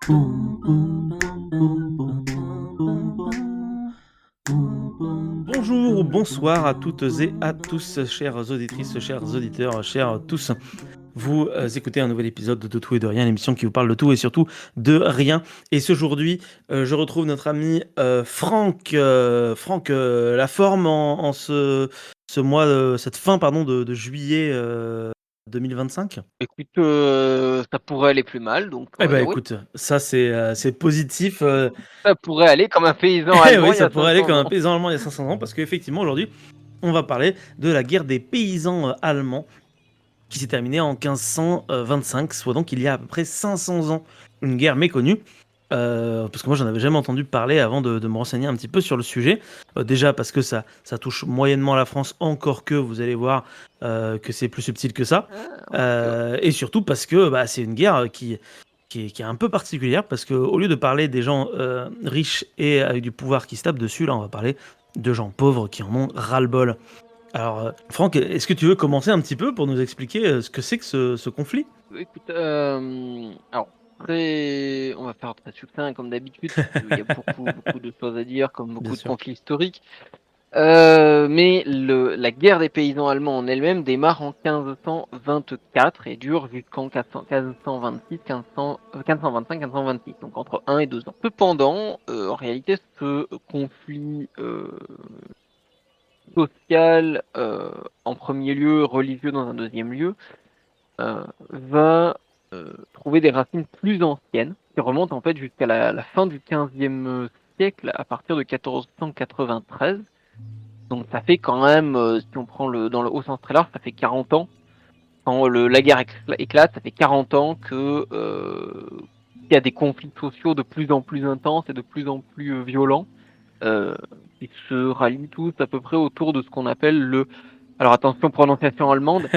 Bonjour ou bonsoir à toutes et à tous, chères auditrices, chers auditeurs, chers tous. Vous écoutez un nouvel épisode de Tout et de Rien, l'émission qui vous parle de tout et surtout de rien. Et aujourd'hui, je retrouve notre ami Franck. Franck, la forme en ce mois, cette fin de juillet 2025. Écoute, ça pourrait aller plus mal, donc on Eh va ben dire oui. écoute, ça c'est positif. Ça pourrait aller comme un paysan Eh allemand oui, il y ça a pourrait aller 500 comme un ans. paysan allemand il y a 500 ans, parce qu'effectivement aujourd'hui, on va parler de la guerre des paysans allemands qui s'est terminée en 1525, soit donc il y a à peu près 500 ans. Une guerre méconnue, parce que moi j'en avais jamais entendu parler avant de me renseigner un petit peu sur le sujet. Déjà parce que ça touche moyennement la France, encore que vous allez voir que c'est plus subtil que ça. Ah, OK. Et surtout parce que c'est une guerre qui est un peu particulière, parce qu'au lieu de parler des gens riches et avec du pouvoir qui se tapent dessus, là on va parler de gens pauvres qui en ont ras-le-bol. Alors, Franck, est-ce que tu veux commencer un petit peu pour nous expliquer ce que c'est que ce conflit? Écoute, alors on va faire très succinct comme d'habitude, parce qu'il y a beaucoup de choses à dire, comme Bien beaucoup de sûr. conflits historiques. Mais la guerre des paysans allemands en elle-même démarre en 1524 et dure jusqu'en 1525-1526, donc entre 1 et 2 ans. Cependant, en réalité, ce conflit social, en premier lieu, religieux dans un deuxième lieu, va trouver des racines plus anciennes, qui remontent en fait jusqu'à la fin du XVe siècle, à partir de 1493. Donc ça fait quand même, si on prend dans le haut sens très large, ça fait 40 ans. Quand la guerre éclate, ça fait 40 ans qu'il y a des conflits sociaux de plus en plus intenses et de plus en plus violents, euh, qui se rallient tous à peu près autour de ce qu'on appelle alors attention, prononciation allemande,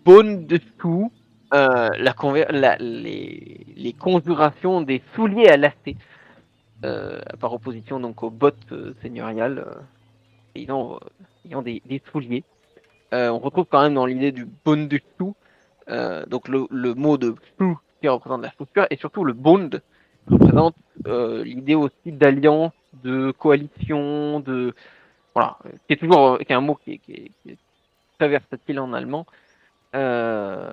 Bundestuch, les conjurations des souliers à lacets, par opposition donc aux bottes seigneuriales, ayant, des souliers. On retrouve quand même dans l'idée du Bundestuch, donc le mot de Stuch qui représente la chaussure, et surtout le Bund représente l'idée aussi d'alliance, de coalition, voilà, qui est un mot qui est très versatile en allemand. Euh,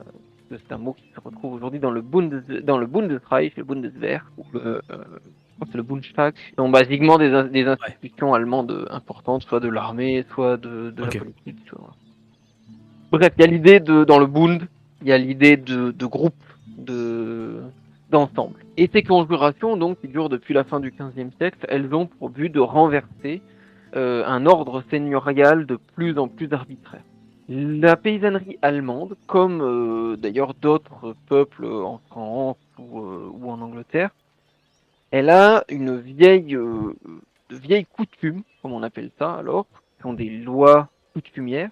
c'est un mot qui se retrouve aujourd'hui dans le Bundesreich, le Bundeswehr, ou je crois que c'est le Bundestag. Donc basiquement des Ouais, institutions allemandes importantes, soit de l'armée, soit de la ok. politique. Voilà. Bref, il y a l'idée dans le Bund, il y a l'idée de groupe, d'ensemble. Et ces conjurations, donc, qui durent depuis la fin du XVe siècle, elles ont pour but de renverser un ordre seigneurial de plus en plus arbitraire. La paysannerie allemande, comme d'ailleurs d'autres peuples en France ou en Angleterre, elle a de vieilles coutumes, comme on appelle ça alors, qui sont des lois coutumières,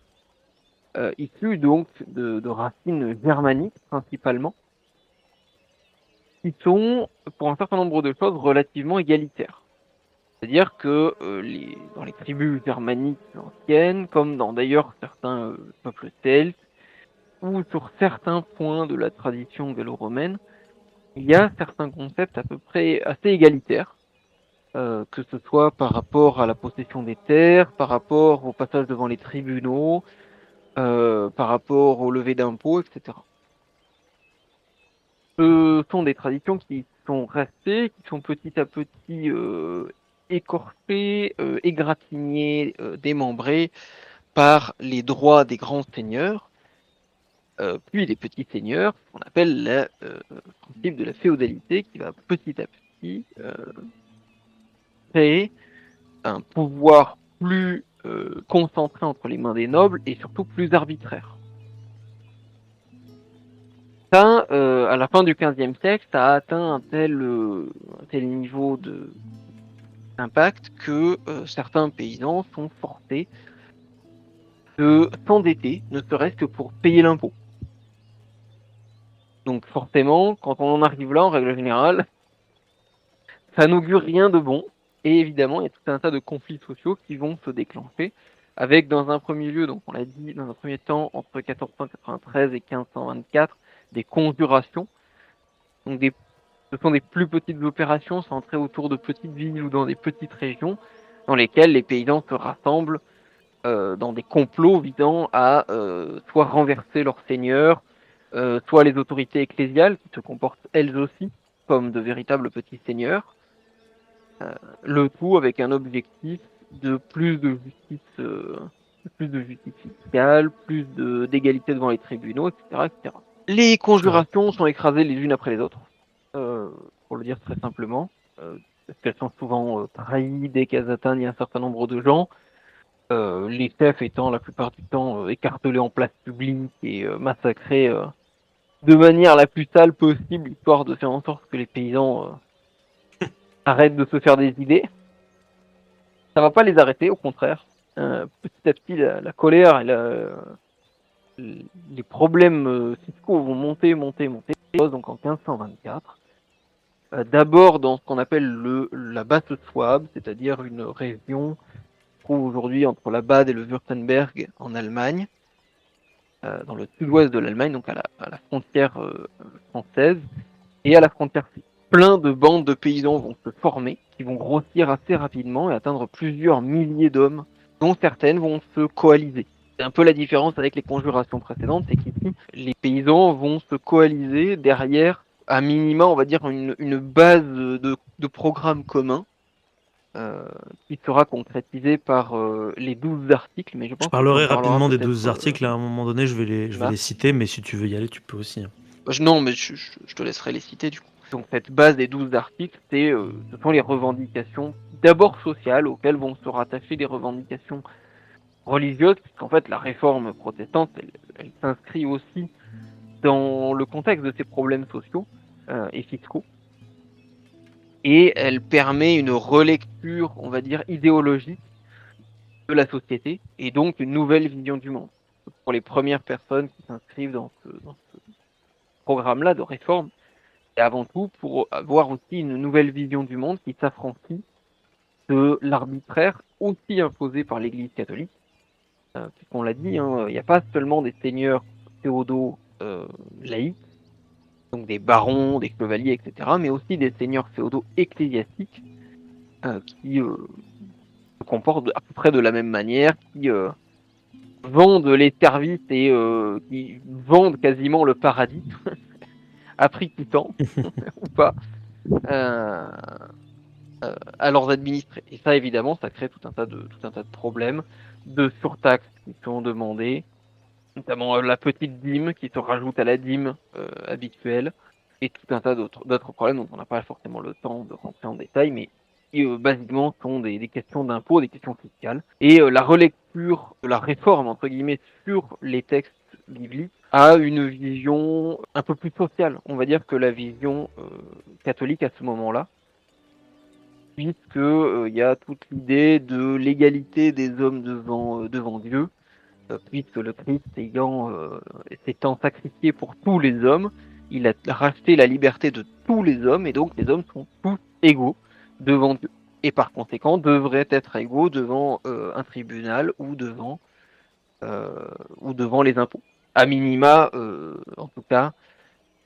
issues donc de racines germaniques principalement, qui sont, pour un certain nombre de choses, relativement égalitaires. C'est-à-dire que dans les tribus germaniques anciennes, comme dans d'ailleurs certains peuples celtes, ou sur certains points de la tradition gallo-romaine, il y a certains concepts à peu près assez égalitaires, que ce soit par rapport à la possession des terres, par rapport au passage devant les tribunaux, par rapport au lever d'impôts, etc. Ce sont des traditions qui sont restées, qui sont petit à petit écorchées, égratignées, démembrées par les droits des grands seigneurs, puis les petits seigneurs, ce qu'on appelle le principe de la féodalité, qui va petit à petit créer un pouvoir plus concentré entre les mains des nobles et surtout plus arbitraire. Ça, à la fin du XVe siècle, ça a atteint un tel niveau d'impact que certains paysans sont forcés de s'endetter, ne serait-ce que pour payer l'impôt. Donc forcément, quand on en arrive là, en règle générale, ça n'augure rien de bon. Et évidemment, il y a tout un tas de conflits sociaux qui vont se déclencher, avec dans un premier lieu, donc on l'a dit, dans un premier temps, entre 1493 et 1524, des conjurations, donc des Ce sont des plus petites opérations centrées autour de petites villes ou dans des petites régions dans lesquelles les paysans se rassemblent dans des complots visant à soit renverser leur seigneur, soit les autorités ecclésiales qui se comportent elles aussi comme de véritables petits seigneurs, le tout avec un objectif de plus de justice fiscale, d'égalité devant les tribunaux, etc., etc. Les conjurations sont écrasées les unes après les autres, pour le dire très simplement, parce qu'elles sont souvent trahies dès qu'elles atteignent un certain nombre de gens. Les chefs étant la plupart du temps écartelés en place publique et massacrés de manière la plus sale possible, histoire de faire en sorte que les paysans arrêtent de se faire des idées. Ça va pas les arrêter, au contraire. Petit à petit, la colère et les problèmes fiscaux vont monter. Donc en 1524, d'abord dans ce qu'on appelle la Basse-Souabe, c'est-à-dire une région qui se trouve aujourd'hui entre la Bade et le Württemberg en Allemagne, dans le sud-ouest de l'Allemagne, donc à la frontière française et à la frontière suisse. Plein de bandes de paysans vont se former, qui vont grossir assez rapidement et atteindre plusieurs milliers d'hommes, dont certaines vont se coaliser. C'est un peu la différence avec les conjurations précédentes, c'est qu'ici, les paysans vont se coaliser derrière, à minima, on va dire, une base de programme commun, qui sera concrétisé par les 12 articles, mais je Je pense que tu en parlerai parleras rapidement des peut-être 12 articles. À un moment donné, je vais là. les citer, mais si tu veux y aller, tu peux aussi, hein. Non, mais je te laisserai les citer du coup. Donc cette base des 12 articles, ce sont les revendications d'abord sociales auxquelles vont se rattacher des revendications religieuses, puisqu'en fait la réforme protestante, elle s'inscrit aussi dans le contexte de ces problèmes sociaux et fiscaux. Et elle permet une relecture, on va dire, idéologique de la société et donc une nouvelle vision du monde. Pour les premières personnes qui s'inscrivent dans ce programme-là de réforme, et avant tout pour avoir aussi une nouvelle vision du monde qui s'affranchit de l'arbitraire aussi imposé par l'Église catholique. Puisqu'on l'a dit, il n'y a pas seulement des seigneurs féodaux laïcs, donc des barons, des chevaliers, etc., mais aussi des seigneurs féodaux ecclésiastiques qui se comportent à peu près de la même manière, qui vendent les services et qui vendent quasiment le paradis à prix coûtant ou pas. À leurs administrés. Et ça, évidemment, ça crée tout un tas de problèmes, de surtaxes qui sont demandées, notamment la petite dîme qui se rajoute à la dîme habituelle, et tout un tas d'autres problèmes dont on n'a pas forcément le temps de rentrer en détail, mais qui basiquement sont des questions d'impôts, des questions fiscales. Et la relecture de la réforme, entre guillemets, sur les textes bibliques a une vision un peu plus sociale, on va dire, que la vision catholique à ce moment-là, puisque y a toute l'idée de l'égalité des hommes devant Dieu, puisque le Christ s'étant sacrifié pour tous les hommes, il a racheté la liberté de tous les hommes, et donc les hommes sont tous égaux devant Dieu, et par conséquent devraient être égaux devant un tribunal ou devant les impôts. À minima, en tout cas,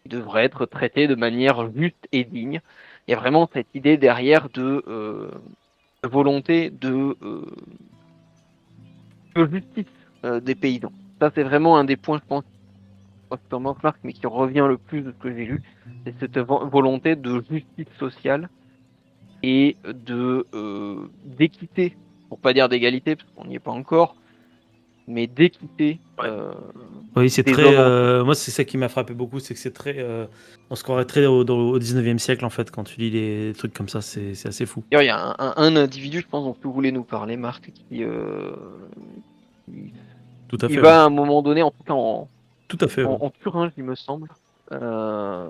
ils devraient être traités de manière juste et digne. Il y a vraiment cette idée derrière de volonté de justice des paysans. Ça, c'est vraiment un des points, je pense, pas que t'en manques, Marc, mais qui revient le plus de ce que j'ai lu. C'est cette volonté de justice sociale et d'équité, pour pas dire d'égalité, parce qu'on n'y est pas encore, mais d'équité Ouais. Oui, c'est des très. hommes entre eux. Moi, c'est ça qui m'a frappé beaucoup, c'est que c'est très. On se croirait très au 19e siècle, en fait, quand tu lis les trucs comme ça, c'est assez fou. D'ailleurs, il y a un individu, je pense, dont tu voulais nous parler, Marc, qui Tout à il fait, ouais. va à un moment donné, en tout cas Tout à fait, ouais. en Thuringe, il me semble, euh,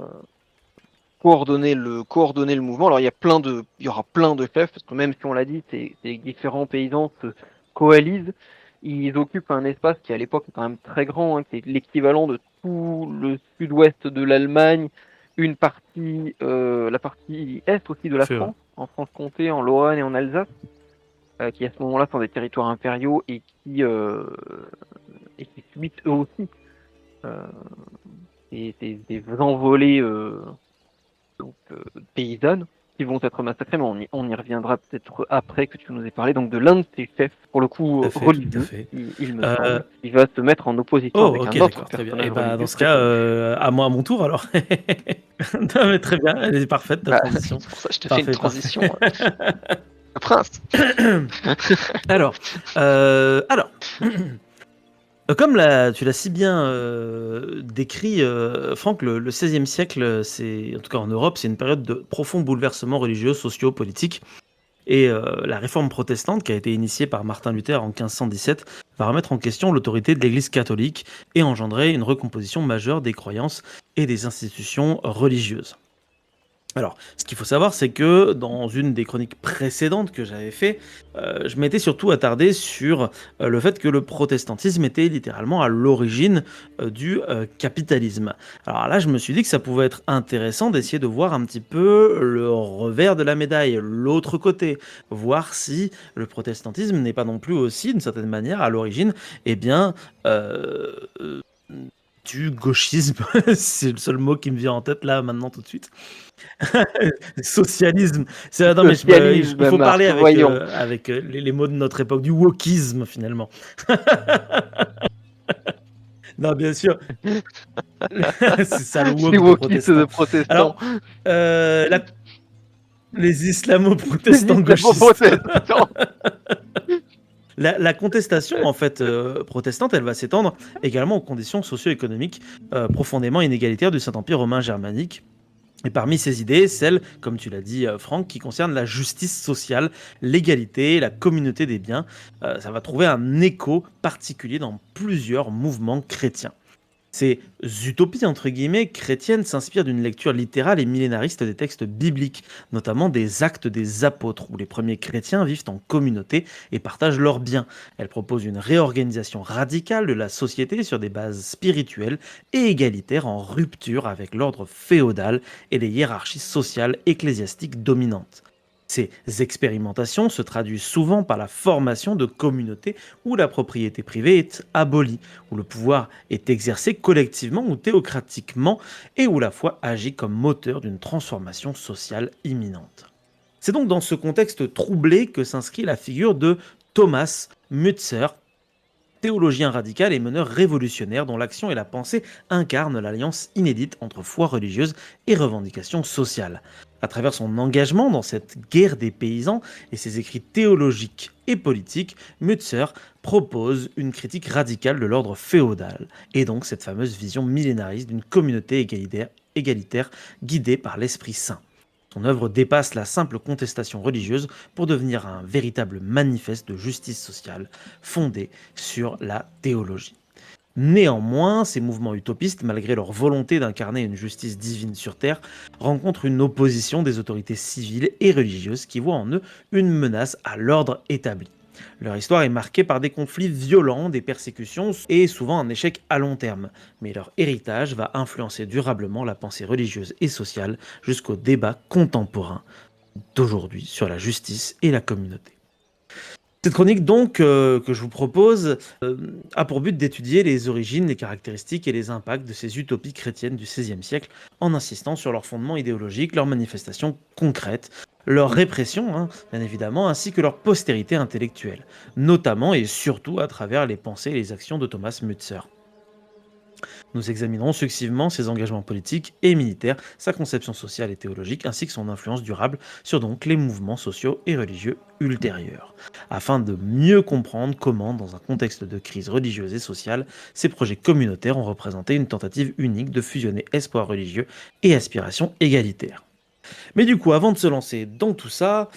coordonner le mouvement. Alors il y aura plein de chefs, parce que même si on l'a dit, ces différents paysans se coalisent. Ils occupent un espace qui à l'époque est quand même très grand, qui est l'équivalent de tout le sud-ouest de l'Allemagne, la partie est aussi de Tout à la fait, ouais. France, en Franche-Comté, en Lorraine et en Alsace, qui à ce moment-là sont des territoires impériaux et qui subissent eux aussi des envolées donc, paysannes qui vont être massacrées, mais on y reviendra peut-être après que tu nous aies parlé, donc de l'un de ces chefs, pour le coup Tout à fait, tout à religieux, fait. il me Euh, semble, il va se mettre en opposition Oh, avec ok, un autre d'accord, très bien. personnage Et bah, dans religieux ce très cas, connu. à moi, à mon tour alors. Non, mais très bien, elle est parfaite ta Bah, transition. c'est pour ça que je te fais une Parfait, transition. parfait. Prince. Alors, alors, comme tu l'as si bien décrit, Franck, le XVIe siècle, c'est, en tout cas en Europe, c'est une période de profonds bouleversements religieux, sociaux, politiques. Et la réforme protestante, qui a été initiée par Martin Luther en 1517, va remettre en question l'autorité de l'Église catholique et engendrer une recomposition majeure des croyances et des institutions religieuses. Alors, ce qu'il faut savoir, c'est que dans une des chroniques précédentes que j'avais fait, je m'étais surtout attardé sur le fait que le protestantisme était littéralement à l'origine du capitalisme. Alors là, je me suis dit que ça pouvait être intéressant d'essayer de voir un petit peu le revers de la médaille, l'autre côté, voir si le protestantisme n'est pas non plus aussi, d'une certaine manière, à l'origine, eh bien, euh, euh, du gauchisme. C'est le seul mot qui me vient en tête là, maintenant, tout de suite. Socialisme. Non, mais il Socialisme, faut parler Marc, avec, voyons. les mots de notre époque, du wokisme finalement. Non, bien sûr. C'est ça le Les woke de wokistes de protestant. protestants. Alors, les Les islamo-protestants gauchistes. islamo-protestants. La contestation en fait protestante, elle va s'étendre également aux conditions socio-économiques profondément inégalitaires du Saint-Empire romain germanique. Et parmi ces idées, celle, comme tu l'as dit Franck, qui concerne la justice sociale, l'égalité, la communauté des biens, ça va trouver un écho particulier dans plusieurs mouvements chrétiens. Ces utopies, entre guillemets, chrétiennes s'inspirent d'une lecture littérale et millénariste des textes bibliques, notamment des Actes des Apôtres, où les premiers chrétiens vivent en communauté et partagent leurs biens. Elles proposent une réorganisation radicale de la société sur des bases spirituelles et égalitaires en rupture avec l'ordre féodal et les hiérarchies sociales ecclésiastiques dominantes. Ces expérimentations se traduisent souvent par la formation de communautés où la propriété privée est abolie, où le pouvoir est exercé collectivement ou théocratiquement et où la foi agit comme moteur d'une transformation sociale imminente. C'est donc dans ce contexte troublé que s'inscrit la figure de Thomas Mützer, théologien radical et meneur révolutionnaire dont l'action et la pensée incarnent l'alliance inédite entre foi religieuse et revendications sociales. À travers son engagement dans cette guerre des paysans et ses écrits théologiques et politiques, Mützer propose une critique radicale de l'ordre féodal, et donc cette fameuse vision millénariste d'une communauté égalitaire guidée par l'Esprit Saint. Son œuvre dépasse la simple contestation religieuse pour devenir un véritable manifeste de justice sociale fondé sur la théologie. Néanmoins, ces mouvements utopistes, malgré leur volonté d'incarner une justice divine sur Terre, rencontrent une opposition des autorités civiles et religieuses qui voient en eux une menace à l'ordre établi. Leur histoire est marquée par des conflits violents, des persécutions et souvent un échec à long terme. Mais leur héritage va influencer durablement la pensée religieuse et sociale jusqu'au débat contemporain d'aujourd'hui sur la justice et la communauté. Cette chronique donc que je vous propose a pour but d'étudier les origines, les caractéristiques et les impacts de ces utopies chrétiennes du XVIe siècle en insistant sur leurs fondements idéologiques, leurs manifestations concrètes, leur répression, bien évidemment, ainsi que leur postérité intellectuelle, notamment et surtout à travers les pensées et les actions de Thomas Mützer. Nous examinerons successivement ses engagements politiques et militaires, sa conception sociale et théologique, ainsi que son influence durable sur donc les mouvements sociaux et religieux ultérieurs, afin de mieux comprendre comment, dans un contexte de crise religieuse et sociale, ces projets communautaires ont représenté une tentative unique de fusionner espoir religieux et aspiration égalitaire. Mais du coup, avant de se lancer dans tout ça,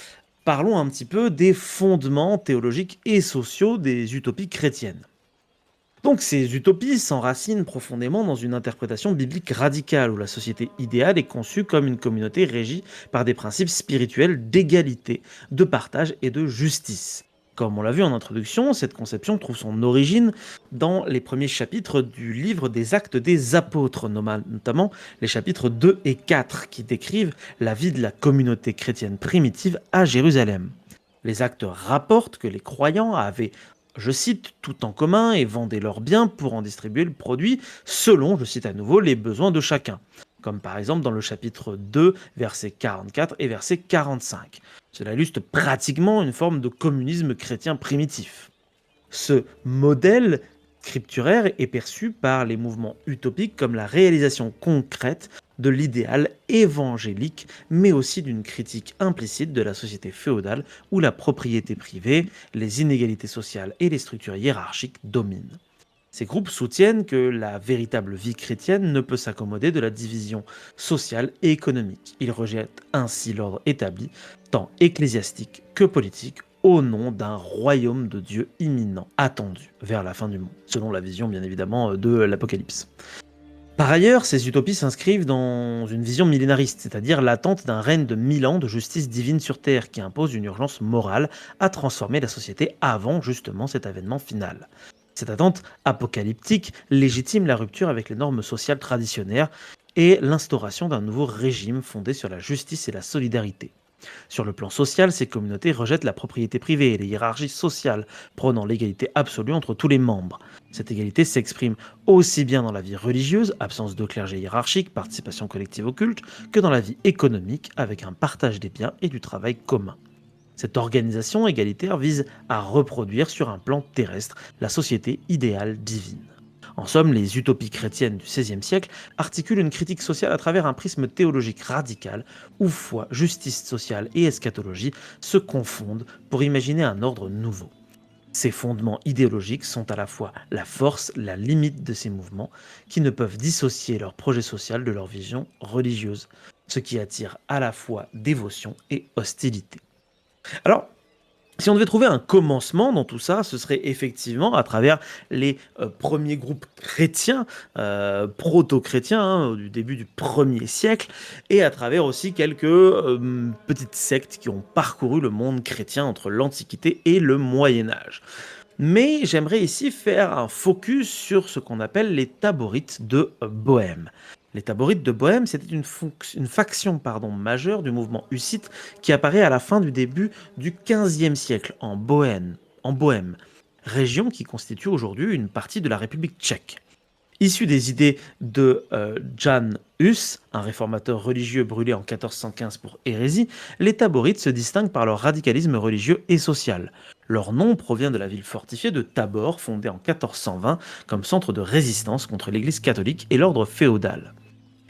parlons un petit peu des fondements théologiques et sociaux des utopies chrétiennes. Donc ces utopies s'enracinent profondément dans une interprétation biblique radicale où la société idéale est conçue comme une communauté régie par des principes spirituels d'égalité, de partage et de justice. Comme on l'a vu en introduction, cette conception trouve son origine dans les premiers chapitres du livre des Actes des Apôtres, notamment les chapitres 2 et 4 qui décrivent la vie de la communauté chrétienne primitive à Jérusalem. Les actes rapportent que les croyants avaient, je cite, tout en commun et vendaient leurs biens pour en distribuer le produit selon, je cite à nouveau, les besoins de chacun. comme par exemple dans le chapitre 2, versets 44 et verset 45. Cela illustre pratiquement une forme de communisme chrétien primitif. Ce modèle scripturaire est perçu par les mouvements utopiques comme la réalisation concrète de l'idéal évangélique, mais aussi d'une critique implicite de la société féodale où la propriété privée, les inégalités sociales et les structures hiérarchiques dominent. Ces groupes soutiennent que la véritable vie chrétienne ne peut s'accommoder de la division sociale et économique. Ils rejettent ainsi l'ordre établi, tant ecclésiastique que politique, au nom d'un royaume de Dieu imminent, attendu vers la fin du monde, selon la vision bien évidemment de l'Apocalypse. Par ailleurs, ces utopies s'inscrivent dans une vision millénariste, c'est-à-dire l'attente d'un règne de 1000 ans de justice divine sur Terre qui impose une urgence morale à transformer la société avant justement cet avènement final. Cette attente apocalyptique légitime la rupture avec les normes sociales traditionnelles et l'instauration d'un nouveau régime fondé sur la justice et la solidarité. Sur le plan social, ces communautés rejettent la propriété privée et les hiérarchies sociales, prônant l'égalité absolue entre tous les membres. Cette égalité s'exprime aussi bien dans la vie religieuse, absence de clergé hiérarchique, participation collective au culte, que dans la vie économique, avec un partage des biens et du travail commun. Cette organisation égalitaire vise à reproduire sur un plan terrestre la société idéale divine. En somme, les utopies chrétiennes du XVIe siècle articulent une critique sociale à travers un prisme théologique radical où foi, justice sociale et eschatologie se confondent pour imaginer un ordre nouveau. Ces fondements idéologiques sont à la fois la force, la limite de ces mouvements qui ne peuvent dissocier leur projet social de leur vision religieuse, ce qui attire à la fois dévotion et hostilité. Alors, si on devait trouver un commencement dans tout ça, ce serait effectivement à travers les premiers groupes chrétiens, proto-chrétiens, du début du 1er siècle, et à travers aussi quelques petites sectes qui ont parcouru le monde chrétien entre l'Antiquité et le Moyen-Âge. Mais j'aimerais ici faire un focus sur ce qu'on appelle les Taborites de Bohême. Les Taborites de Bohême, c'était une faction majeure du mouvement hussite qui apparaît à la fin du début du XVe siècle en Bohême, région qui constitue aujourd'hui une partie de la République tchèque. Issu des idées de Jan Hus, un réformateur religieux brûlé en 1415 pour hérésie, les Taborites se distinguent par leur radicalisme religieux et social. Leur nom provient de la ville fortifiée de Tabor, fondée en 1420 comme centre de résistance contre l'Église catholique et l'ordre féodal.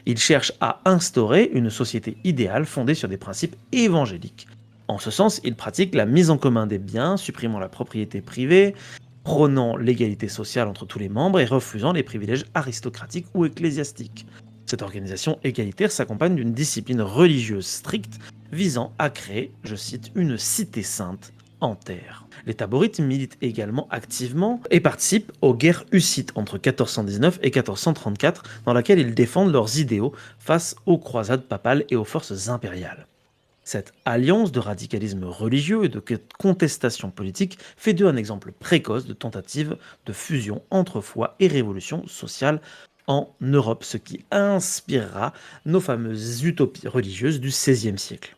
Ils cherchent à instaurer une société idéale fondée sur des principes évangéliques. En ce sens, ils pratiquent la mise en commun des biens, supprimant la propriété privée, prônant l'égalité sociale entre tous les membres et refusant les privilèges aristocratiques ou ecclésiastiques. Cette organisation égalitaire s'accompagne d'une discipline religieuse stricte visant à créer, je cite, une cité sainte en terre. Les Taborites militent également activement et participent aux guerres hussites entre 1419 et 1434 dans laquelle ils défendent leurs idéaux face aux croisades papales et aux forces impériales. Cette alliance de radicalisme religieux et de contestation politique fait d'eux un exemple précoce de tentative de fusion entre foi et révolution sociale en Europe, ce qui inspirera nos fameuses utopies religieuses du XVIe siècle.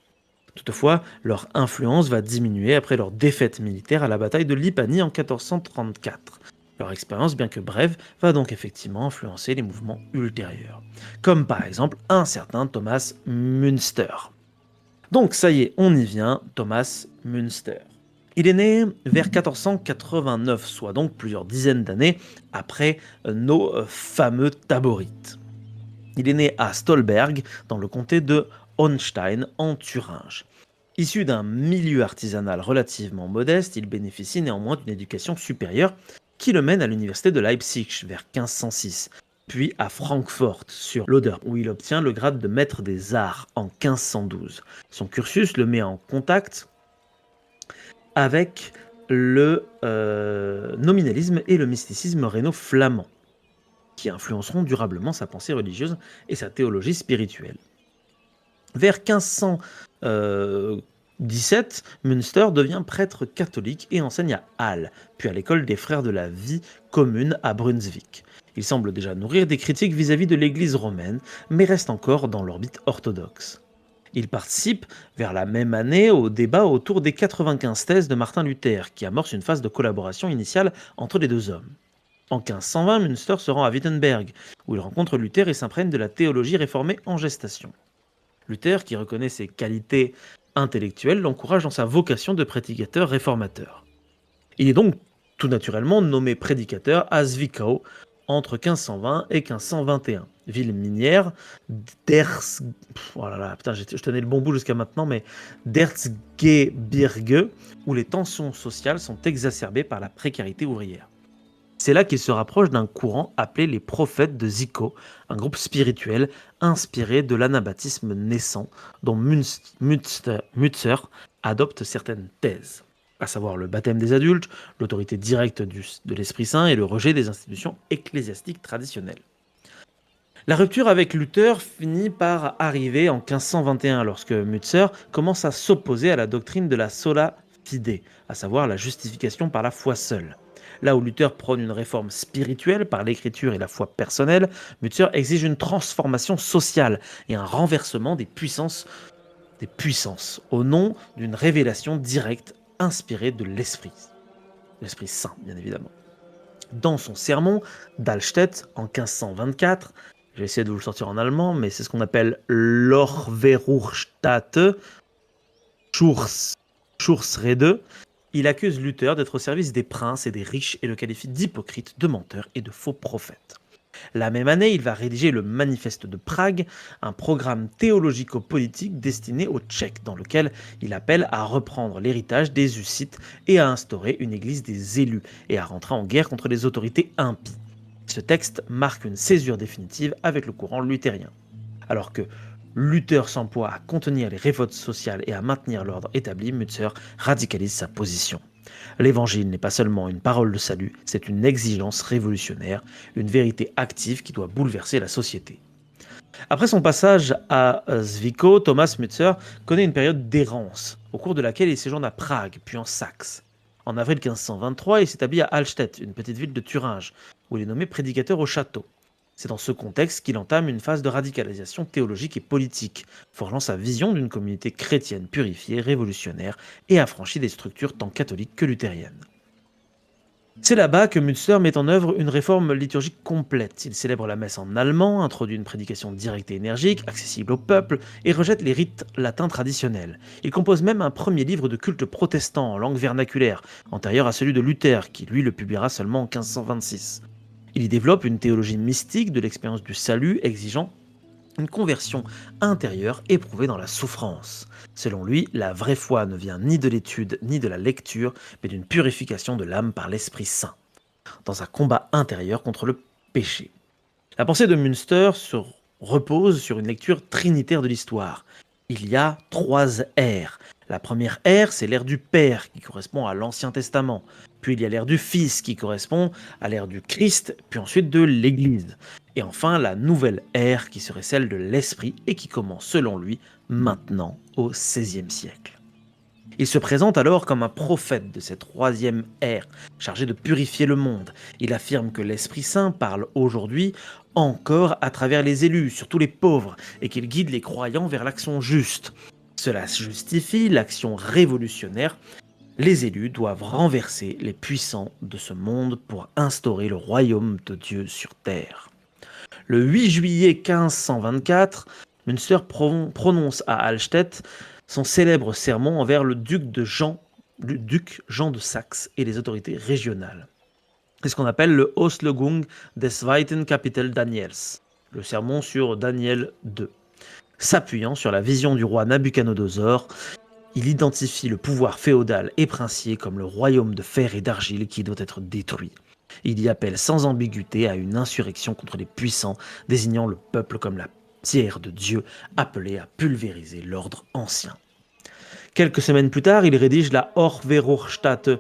Toutefois, leur influence va diminuer après leur défaite militaire à la bataille de Lipanie en 1434. Leur expérience, bien que brève, va donc effectivement influencer les mouvements ultérieurs, comme par exemple un certain Thomas Münster. Donc ça y est, on y vient, Thomas Münster. Il est né vers 1489, soit donc plusieurs dizaines d'années après nos fameux Taborites. Il est né à Stolberg, dans le comté de Hohenstein, en Thuringe. Issu d'un milieu artisanal relativement modeste, il bénéficie néanmoins d'une éducation supérieure qui le mène à l'université de Leipzig vers 1506, puis à Francfort sur l'Oder, où il obtient le grade de maître des arts en 1512. Son cursus le met en contact avec le nominalisme et le mysticisme rhéno-flamand, qui influenceront durablement sa pensée religieuse et sa théologie spirituelle. Vers 1517, Münster devient prêtre catholique et enseigne à Halle, puis à l'école des Frères de la Vie commune à Brunswick. Il semble déjà nourrir des critiques vis-à-vis de l'Église romaine, mais reste encore dans l'orbite orthodoxe. Il participe, vers la même année, au débat autour des 95 thèses de Martin Luther, qui amorce une phase de collaboration initiale entre les deux hommes. En 1520, Münster se rend à Wittenberg, où il rencontre Luther et s'imprègne de la théologie réformée en gestation. Luther, qui reconnaît ses qualités intellectuelles, l'encourage dans sa vocation de prédicateur réformateur. Il est donc tout naturellement nommé prédicateur à Zwickau entre 1520 et 1521, ville minière oh là là, putain, je tenais le bon bout jusqu'à maintenant, mais d'Erzgebirge, où les tensions sociales sont exacerbées par la précarité ouvrière. C'est là qu'il se rapproche d'un courant appelé les prophètes de Zwickau, un groupe spirituel inspiré de l'anabaptisme naissant dont Münzer adopte certaines thèses, à savoir le baptême des adultes, l'autorité directe de l'Esprit Saint et le rejet des institutions ecclésiastiques traditionnelles. La rupture avec Luther finit par arriver en 1521 lorsque Münzer commence à s'opposer à la doctrine de la sola fide, à savoir la justification par la foi seule. Là où Luther prône une réforme spirituelle par l'écriture et la foi personnelle, Münzer exige une transformation sociale et un renversement des puissances au nom d'une révélation directe inspirée de l'Esprit Saint, bien évidemment. Dans son sermon d'Allstedt en 1524, je vais essayer de vous le sortir en allemand, mais c'est ce qu'on appelle l'Orverurstatte Schurzrede. Il accuse Luther d'être au service des princes et des riches et le qualifie d'hypocrite, de menteur et de faux prophète. La même année, il va rédiger le Manifeste de Prague, un programme théologico-politique destiné aux Tchèques, dans lequel il appelle à reprendre l'héritage des Hussites et à instaurer une église des élus et à rentrer en guerre contre les autorités impies. Ce texte marque une césure définitive avec le courant luthérien. Alors que Luther s'emploie à contenir les révoltes sociales et à maintenir l'ordre établi, Münzer radicalise sa position. L'évangile n'est pas seulement une parole de salut, c'est une exigence révolutionnaire, une vérité active qui doit bouleverser la société. Après son passage à Zwickau, Thomas Münzer connaît une période d'errance, au cours de laquelle il séjourne à Prague, puis en Saxe. En avril 1523, il s'établit à Allstedt, une petite ville de Thuringe, où il est nommé prédicateur au château. C'est dans ce contexte qu'il entame une phase de radicalisation théologique et politique, forgeant sa vision d'une communauté chrétienne purifiée, révolutionnaire et affranchie des structures tant catholiques que luthériennes. C'est là-bas que Münzer met en œuvre une réforme liturgique complète. Il célèbre la messe en allemand, introduit une prédication directe et énergique, accessible au peuple, et rejette les rites latins traditionnels. Il compose même un premier livre de culte protestant en langue vernaculaire, antérieur à celui de Luther, qui lui le publiera seulement en 1526. Il y développe une théologie mystique de l'expérience du salut, exigeant une conversion intérieure éprouvée dans la souffrance. Selon lui, la vraie foi ne vient ni de l'étude ni de la lecture, mais d'une purification de l'âme par l'Esprit Saint, dans un combat intérieur contre le péché. La pensée de Münster repose sur une lecture trinitaire de l'histoire. Il y a 3 ères. La première ère, c'est l'ère du Père, qui correspond à l'Ancien Testament. Puis il y a l'ère du Fils, qui correspond à l'ère du Christ, puis ensuite de l'Église. Et enfin, la nouvelle ère, qui serait celle de l'Esprit, et qui commence, selon lui, maintenant, au XVIe siècle. Il se présente alors comme un prophète de cette 3e ère, chargé de purifier le monde. Il affirme que l'Esprit Saint parle aujourd'hui encore à travers les élus, surtout les pauvres, et qu'il guide les croyants vers l'action juste. Cela justifie l'action révolutionnaire. Les élus doivent renverser les puissants de ce monde pour instaurer le royaume de Dieu sur terre. Le 8 juillet 1524, Münster prononce à Allstedt son célèbre sermon envers le duc Jean de Saxe et les autorités régionales. C'est ce qu'on appelle le Auslegung des zweiten Kapitel Daniels, le sermon sur Daniel II. S'appuyant sur la vision du roi Nabuchodonosor, il identifie le pouvoir féodal et princier comme le royaume de fer et d'argile qui doit être détruit. Il y appelle sans ambiguïté à une insurrection contre les puissants, désignant le peuple comme la pierre de Dieu appelée à pulvériser l'ordre ancien. Quelques semaines plus tard, il rédige la Orverurstatte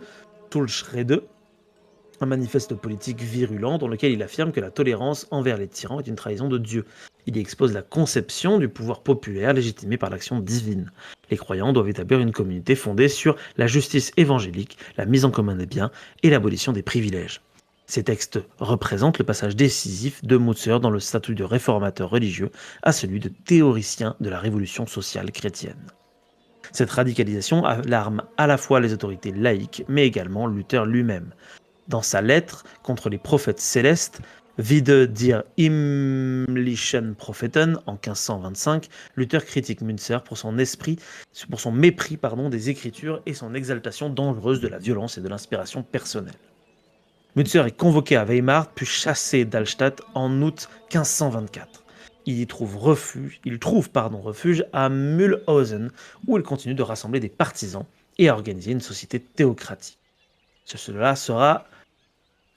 Tulschrede, un manifeste politique virulent dans lequel il affirme que la tolérance envers les tyrans est une trahison de Dieu. Il y expose la conception du pouvoir populaire légitimé par l'action divine. Les croyants doivent établir une communauté fondée sur la justice évangélique, la mise en commun des biens et l'abolition des privilèges. Ces textes représentent le passage décisif de Münzer dans le statut de réformateur religieux à celui de théoricien de la révolution sociale chrétienne. Cette radicalisation alarme à la fois les autorités laïques, mais également Luther lui-même. Dans sa lettre contre les prophètes célestes, Vide dir himmlischen Propheten en 1525, Luther critique Münzer pour son mépris des Écritures et son exaltation dangereuse de la violence et de l'inspiration personnelle. Münzer est convoqué à Weimar puis chassé d'Allstatt en août 1524. Il trouve refuge à Mühlhausen où il continue de rassembler des partisans et à organiser une société théocratique. Cela sera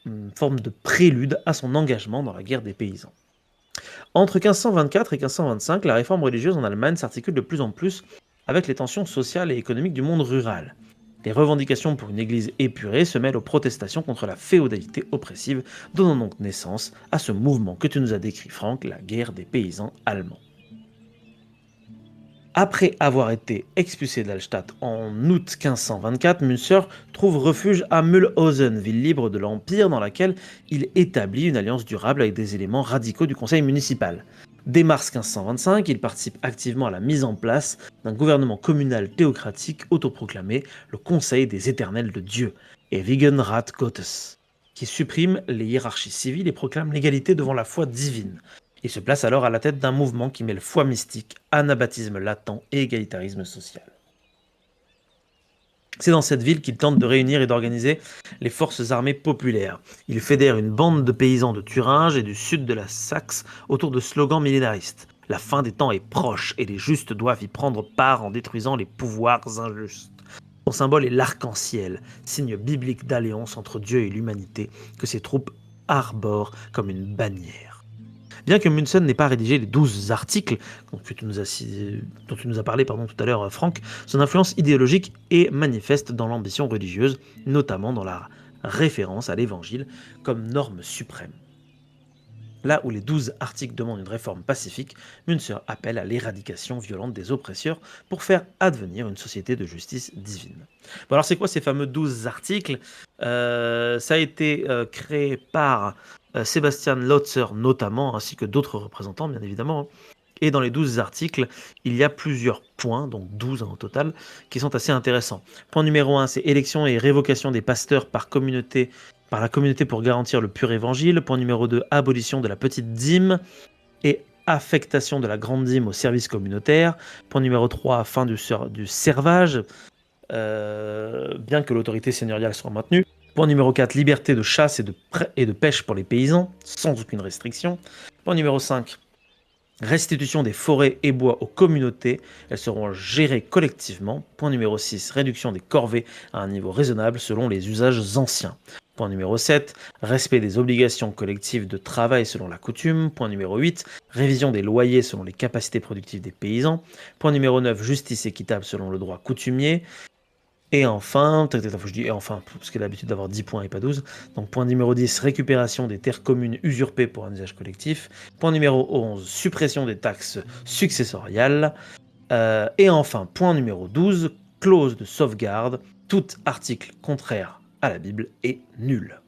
une forme de prélude à son engagement dans la guerre des paysans. Entre 1524 et 1525, la réforme religieuse en Allemagne s'articule de plus en plus avec les tensions sociales et économiques du monde rural. Les revendications pour une église épurée se mêlent aux protestations contre la féodalité oppressive, donnant donc naissance à ce mouvement que tu nous as décrit, Franck, la guerre des paysans allemands. Après avoir été expulsé d'Allstatt en août 1524, Münzer trouve refuge à Mühlhausen, ville libre de l'Empire dans laquelle il établit une alliance durable avec des éléments radicaux du conseil municipal. Dès mars 1525, il participe activement à la mise en place d'un gouvernement communal théocratique autoproclamé, le Conseil des Éternels de Dieu, Ewigen Rat Gottes, qui supprime les hiérarchies civiles et proclame l'égalité devant la foi divine. Il se place alors à la tête d'un mouvement qui mêle foi mystique, anabaptisme latent et égalitarisme social. C'est dans cette ville qu'il tente de réunir et d'organiser les forces armées populaires. Il fédère une bande de paysans de Thuringe et du sud de la Saxe autour de slogans millénaristes. La fin des temps est proche et les justes doivent y prendre part en détruisant les pouvoirs injustes. Son symbole est l'arc-en-ciel, signe biblique d'alliance entre Dieu et l'humanité que ses troupes arborent comme une bannière. Bien que Münzer n'ait pas rédigé les 12 articles dont tu nous as parlé tout à l'heure, Franck, son influence idéologique est manifeste dans l'ambition religieuse, notamment dans la référence à l'évangile comme norme suprême. Là où les 12 articles demandent une réforme pacifique, Münzer appelle à l'éradication violente des oppresseurs pour faire advenir une société de justice divine. Bon, alors c'est quoi ces fameux 12 articles ? Ça a été créé par Sebastian Lotzer notamment, ainsi que d'autres représentants bien évidemment. Et dans les 12 articles, il y a plusieurs points, donc 12 au total, qui sont assez intéressants. Point numéro 1, c'est élection et révocation des pasteurs par la communauté pour garantir le pur évangile. Point numéro 2, abolition de la petite dîme et affectation de la grande dîme au service communautaire. Point numéro 3, fin du servage, bien que l'autorité seigneuriale soit maintenue. Point numéro 4, liberté de chasse et de pêche pour les paysans, sans aucune restriction. Point numéro 5, restitution des forêts et bois aux communautés, elles seront gérées collectivement. Point numéro 6, réduction des corvées à un niveau raisonnable selon les usages anciens. Point numéro 7, respect des obligations collectives de travail selon la coutume. Point numéro 8, révision des loyers selon les capacités productives des paysans. Point numéro 9, justice équitable selon le droit coutumier. Et enfin, je dis parce qu'il a l'habitude d'avoir 10 points et pas 12. Donc point numéro 10, récupération des terres communes usurpées pour un usage collectif. Point numéro 11, suppression des taxes successoriales. Et enfin, point numéro 12, clause de sauvegarde. Tout article contraire à la Bible est nul.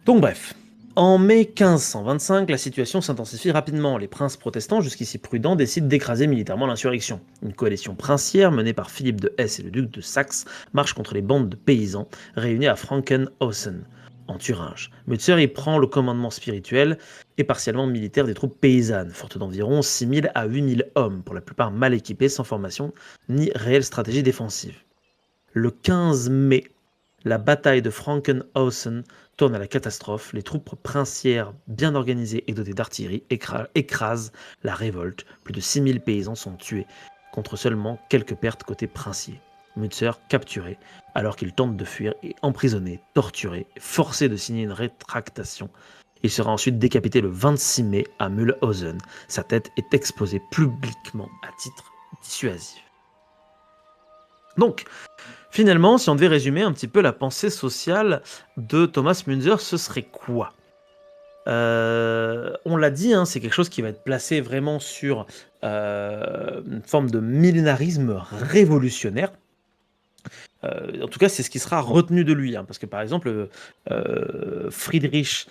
Donc bref. En mai 1525, la situation s'intensifie rapidement. Les princes protestants, jusqu'ici prudents, décident d'écraser militairement l'insurrection. Une coalition princière menée par Philippe de Hesse et le duc de Saxe marche contre les bandes de paysans réunis à Frankenhausen, en Thuringe. Münzer y prend le commandement spirituel et partiellement militaire des troupes paysannes, fortes d'environ 6 000 à 8 000 hommes, pour la plupart mal équipés, sans formation ni réelle stratégie défensive. Le 15 mai, la bataille de Frankenhausen tourne à la catastrophe. Les troupes princières, bien organisées et dotées d'artillerie, écrasent la révolte. Plus de 6 000 paysans sont tués, contre seulement quelques pertes côté princier. Münzer capturé, alors qu'il tente de fuir, est emprisonné, torturé, forcé de signer une rétractation. Il sera ensuite décapité le 26 mai à Mühlhausen. Sa tête est exposée publiquement à titre dissuasif. Donc, finalement, si on devait résumer un petit peu la pensée sociale de Thomas Münzer, ce serait quoi ? On l'a dit, c'est quelque chose qui va être placé vraiment sur une forme de millénarisme révolutionnaire. En tout cas, c'est ce qui sera retenu de lui, parce que par exemple, Friedrich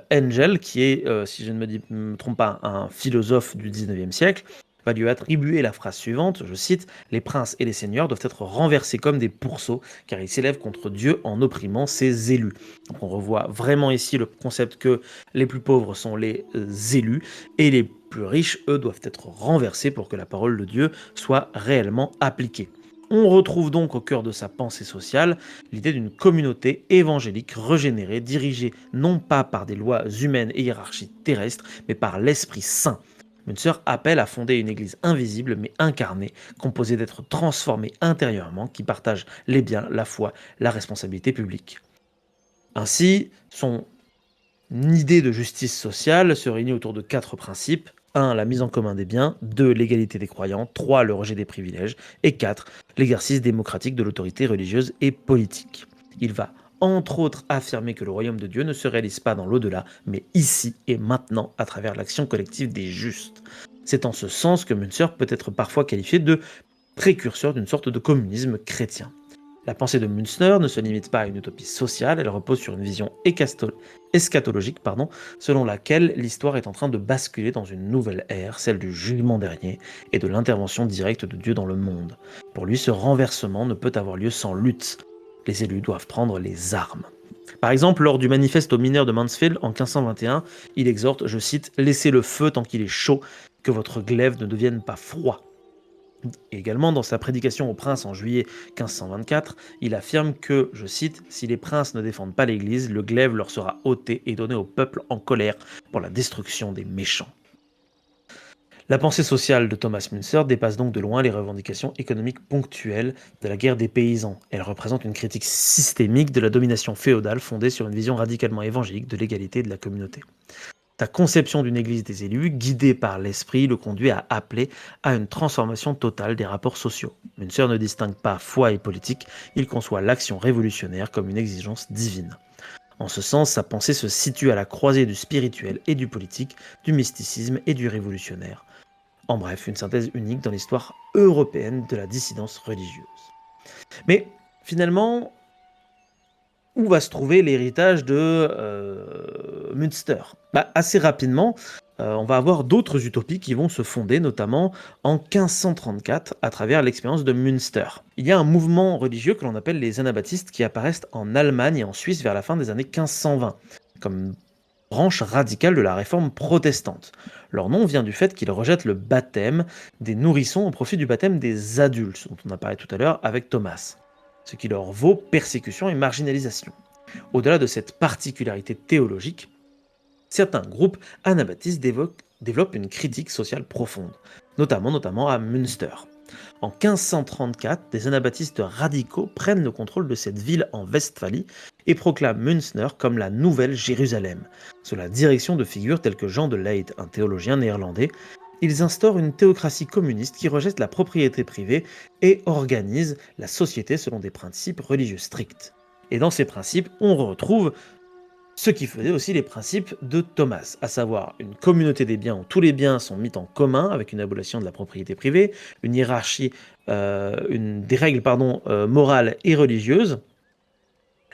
Engel, qui est, si je ne me trompe pas, un philosophe du 19e siècle, va lui attribuer la phrase suivante, je cite, « Les princes et les seigneurs doivent être renversés comme des pourceaux, car ils s'élèvent contre Dieu en opprimant ses élus. » Donc on revoit vraiment ici le concept que les plus pauvres sont les élus, et les plus riches, eux, doivent être renversés pour que la parole de Dieu soit réellement appliquée. On retrouve donc au cœur de sa pensée sociale l'idée d'une communauté évangélique régénérée, dirigée non pas par des lois humaines et hiérarchies terrestres, mais par l'Esprit Saint. Münzer appelle à fonder une église invisible mais incarnée, composée d'êtres transformés intérieurement, qui partagent les biens, la foi, la responsabilité publique. Ainsi, son idée de justice sociale se réunit autour de 4 principes. 1. La mise en commun des biens. 2. L'égalité des croyants. 3. Le rejet des privilèges. Et 4. L'exercice démocratique de l'autorité religieuse et politique. Il va entre autres affirmer que le royaume de Dieu ne se réalise pas dans l'au-delà, mais ici et maintenant à travers l'action collective des justes. C'est en ce sens que Münzer peut être parfois qualifié de précurseur d'une sorte de communisme chrétien. La pensée de Münzer ne se limite pas à une utopie sociale, elle repose sur une vision eschatologique, selon laquelle l'histoire est en train de basculer dans une nouvelle ère, celle du jugement dernier et de l'intervention directe de Dieu dans le monde. Pour lui, ce renversement ne peut avoir lieu sans lutte. Les élus doivent prendre les armes. Par exemple, lors du manifeste aux mineurs de Mansfield en 1521, il exhorte, je cite, « Laissez le feu tant qu'il est chaud, que votre glaive ne devienne pas froid ». Et également, dans sa prédication aux princes en juillet 1524, il affirme que, je cite, « Si les princes ne défendent pas l'Église, le glaive leur sera ôté et donné au peuple en colère pour la destruction des méchants. » La pensée sociale de Thomas Münzer dépasse donc de loin les revendications économiques ponctuelles de la guerre des paysans. Elle représente une critique systémique de la domination féodale fondée sur une vision radicalement évangélique de l'égalité et de la communauté. Sa conception d'une église des élus, guidée par l'esprit, le conduit à appeler à une transformation totale des rapports sociaux. Münzer ne distingue pas foi et politique, il conçoit l'action révolutionnaire comme une exigence divine. En ce sens, sa pensée se situe à la croisée du spirituel et du politique, du mysticisme et du révolutionnaire. En bref, une synthèse unique dans l'histoire européenne de la dissidence religieuse. Mais finalement, où va se trouver l'héritage de Münster ? Assez rapidement, on va avoir d'autres utopies qui vont se fonder, notamment en 1534, à travers l'expérience de Münster. Il y a un mouvement religieux que l'on appelle les anabaptistes qui apparaissent en Allemagne et en Suisse vers la fin des années 1520, comme branche radicale de la réforme protestante. Leur nom vient du fait qu'ils rejettent le baptême des nourrissons au profit du baptême des adultes, dont on a parlé tout à l'heure avec Thomas, ce qui leur vaut persécution et marginalisation. Au-delà de cette particularité théologique, certains groupes anabaptistes développent une critique sociale profonde, notamment à Münster. En 1534, des anabaptistes radicaux prennent le contrôle de cette ville en Westphalie et proclament Münster comme la nouvelle Jérusalem. Sous la direction de figures telles que Jean de Leydt, un théologien néerlandais, ils instaurent une théocratie communiste qui rejette la propriété privée et organise la société selon des principes religieux stricts. Et dans ces principes, on retrouve ce qui faisait aussi les principes de Thomas, à savoir une communauté des biens où tous les biens sont mis en commun avec une abolition de la propriété privée, une hiérarchie, des règles morales et religieuses,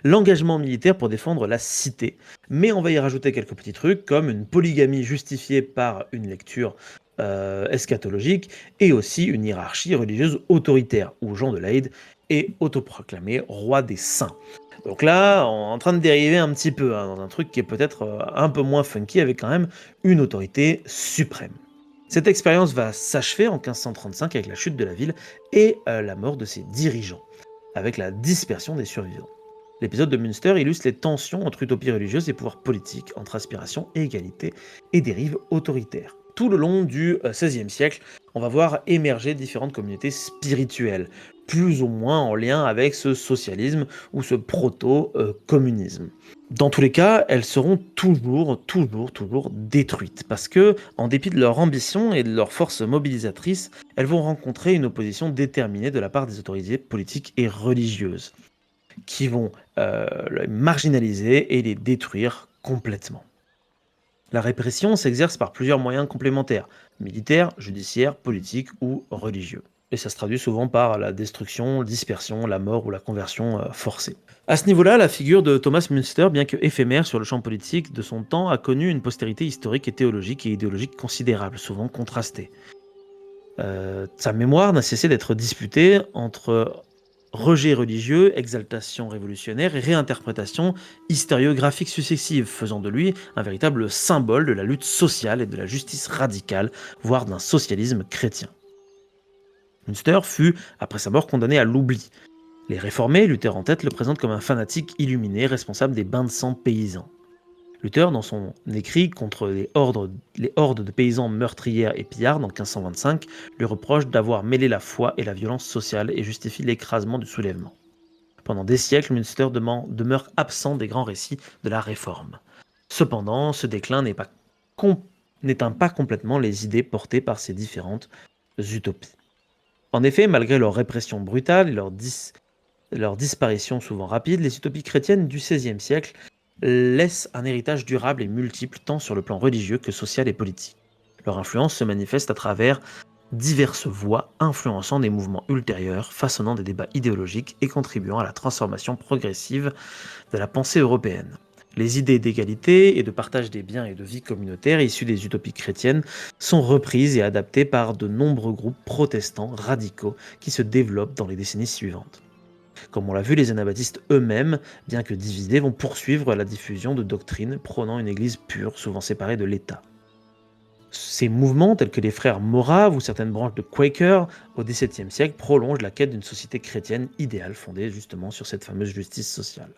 l'engagement militaire pour défendre la cité. Mais on va y rajouter quelques petits trucs comme une polygamie justifiée par une lecture eschatologique et aussi une hiérarchie religieuse autoritaire où Jean de Leydt est autoproclamé roi des saints. Donc là, on est en train de dériver un petit peu dans un truc qui est peut-être un peu moins funky avec quand même une autorité suprême. Cette expérience va s'achever en 1535 avec la chute de la ville et la mort de ses dirigeants, avec la dispersion des survivants. L'épisode de Münster illustre les tensions entre utopie religieuse et pouvoir politique, entre aspiration et égalité et dérives autoritaires. Tout le long du XVIe siècle, on va voir émerger différentes communautés spirituelles, plus ou moins en lien avec ce socialisme ou ce proto-communisme. Dans tous les cas, elles seront toujours détruites, parce que, en dépit de leur ambition et de leur force mobilisatrice, elles vont rencontrer une opposition déterminée de la part des autorités politiques et religieuses, qui vont les marginaliser et les détruire complètement. La répression s'exerce par plusieurs moyens complémentaires, militaires, judiciaires, politiques ou religieux. Et ça se traduit souvent par la destruction, la dispersion, la mort ou la conversion forcée. À ce niveau-là, la figure de Thomas Münster, bien que éphémère sur le champ politique de son temps, a connu une postérité historique et théologique et idéologique considérable, souvent contrastée. Sa mémoire n'a cessé d'être disputée entre rejet religieux, exaltation révolutionnaire et réinterprétation historiographique successive, faisant de lui un véritable symbole de la lutte sociale et de la justice radicale, voire d'un socialisme chrétien. Münster fut, après sa mort, condamné à l'oubli. Les réformés, Luther en tête, le présentent comme un fanatique illuminé responsable des bains de sang paysans. Luther, dans son écrit contre les hordes de paysans meurtrières et pillards en 1525, lui reproche d'avoir mêlé la foi et la violence sociale et justifie l'écrasement du soulèvement. Pendant des siècles, Münster demeure absent des grands récits de la Réforme. Cependant, ce déclin n'éteint pas complètement les idées portées par ces différentes utopies. En effet, malgré leur répression brutale et leur disparition souvent rapide, les utopies chrétiennes du XVIe siècle laissent un héritage durable et multiple tant sur le plan religieux que social et politique. Leur influence se manifeste à travers diverses voies influençant des mouvements ultérieurs, façonnant des débats idéologiques et contribuant à la transformation progressive de la pensée européenne. Les idées d'égalité et de partage des biens et de vie communautaire issues des utopies chrétiennes sont reprises et adaptées par de nombreux groupes protestants radicaux qui se développent dans les décennies suivantes. Comme on l'a vu, les anabaptistes eux-mêmes, bien que divisés, vont poursuivre la diffusion de doctrines prônant une église pure, souvent séparée de l'État. Ces mouvements, tels que les frères Moraves ou certaines branches de Quaker au XVIIe siècle, prolongent la quête d'une société chrétienne idéale fondée justement sur cette fameuse justice sociale.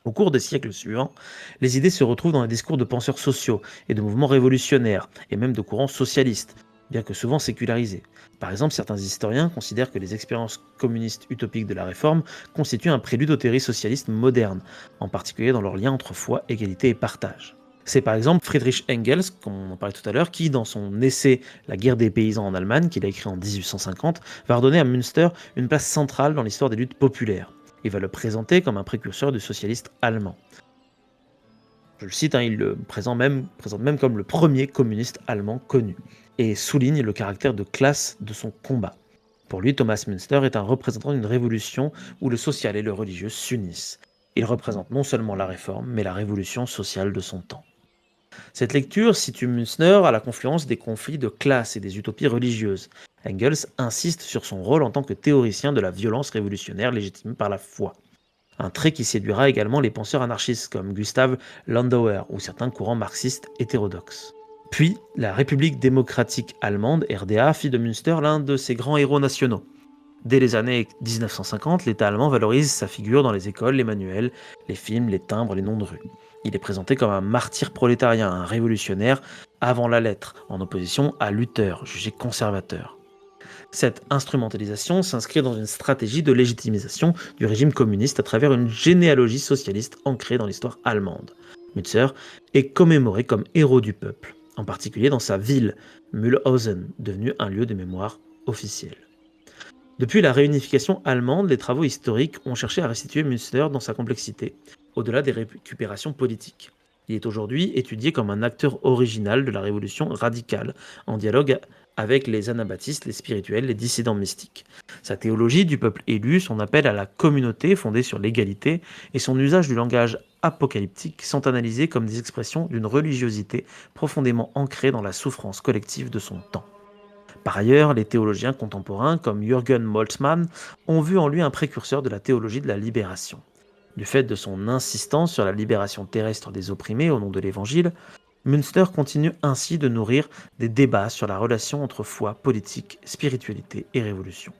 Au cours des siècles suivants, les idées se retrouvent dans les discours de penseurs sociaux et de mouvements révolutionnaires, et même de courants socialistes, bien que souvent sécularisés. Par exemple, certains historiens considèrent que les expériences communistes utopiques de la Réforme constituent un prélude aux théories socialistes modernes, en particulier dans leur lien entre foi, égalité et partage. C'est par exemple Friedrich Engels, comme on en parlait tout à l'heure, qui, dans son essai La guerre des paysans en Allemagne, qu'il a écrit en 1850, va redonner à Münster une place centrale dans l'histoire des luttes populaires. Il va le présenter comme un précurseur du socialiste allemand. Je le cite, il le présente même comme le premier communiste allemand connu, et souligne le caractère de classe de son combat. Pour lui, Thomas Münster est un représentant d'une révolution où le social et le religieux s'unissent. Il représente non seulement la réforme, mais la révolution sociale de son temps. Cette lecture situe Münster à la confluence des conflits de classe et des utopies religieuses. Engels insiste sur son rôle en tant que théoricien de la violence révolutionnaire légitimée par la foi. Un trait qui séduira également les penseurs anarchistes comme Gustav Landauer ou certains courants marxistes hétérodoxes. Puis, la République démocratique allemande, RDA, fit de Münster l'un de ses grands héros nationaux. Dès les années 1950, l'État allemand valorise sa figure dans les écoles, les manuels, les films, les timbres, les noms de rue. Il est présenté comme un martyr prolétarien, un révolutionnaire avant la lettre, en opposition à Luther, jugé conservateur. Cette instrumentalisation s'inscrit dans une stratégie de légitimisation du régime communiste à travers une généalogie socialiste ancrée dans l'histoire allemande. Münster est commémoré comme héros du peuple, en particulier dans sa ville, Mühlhausen, devenue un lieu de mémoire officiel. Depuis la réunification allemande, les travaux historiques ont cherché à restituer Münster dans sa complexité, au-delà des récupérations politiques. Il est aujourd'hui étudié comme un acteur original de la révolution radicale, en dialogue avec les anabaptistes, les spirituels, les dissidents mystiques. Sa théologie du peuple élu, son appel à la communauté fondée sur l'égalité et son usage du langage apocalyptique sont analysés comme des expressions d'une religiosité profondément ancrée dans la souffrance collective de son temps. Par ailleurs, les théologiens contemporains comme Jürgen Moltmann ont vu en lui un précurseur de la théologie de la libération. Du fait de son insistance sur la libération terrestre des opprimés au nom de l'Évangile, Münster continue ainsi de nourrir des débats sur la relation entre foi, politique, spiritualité et révolution.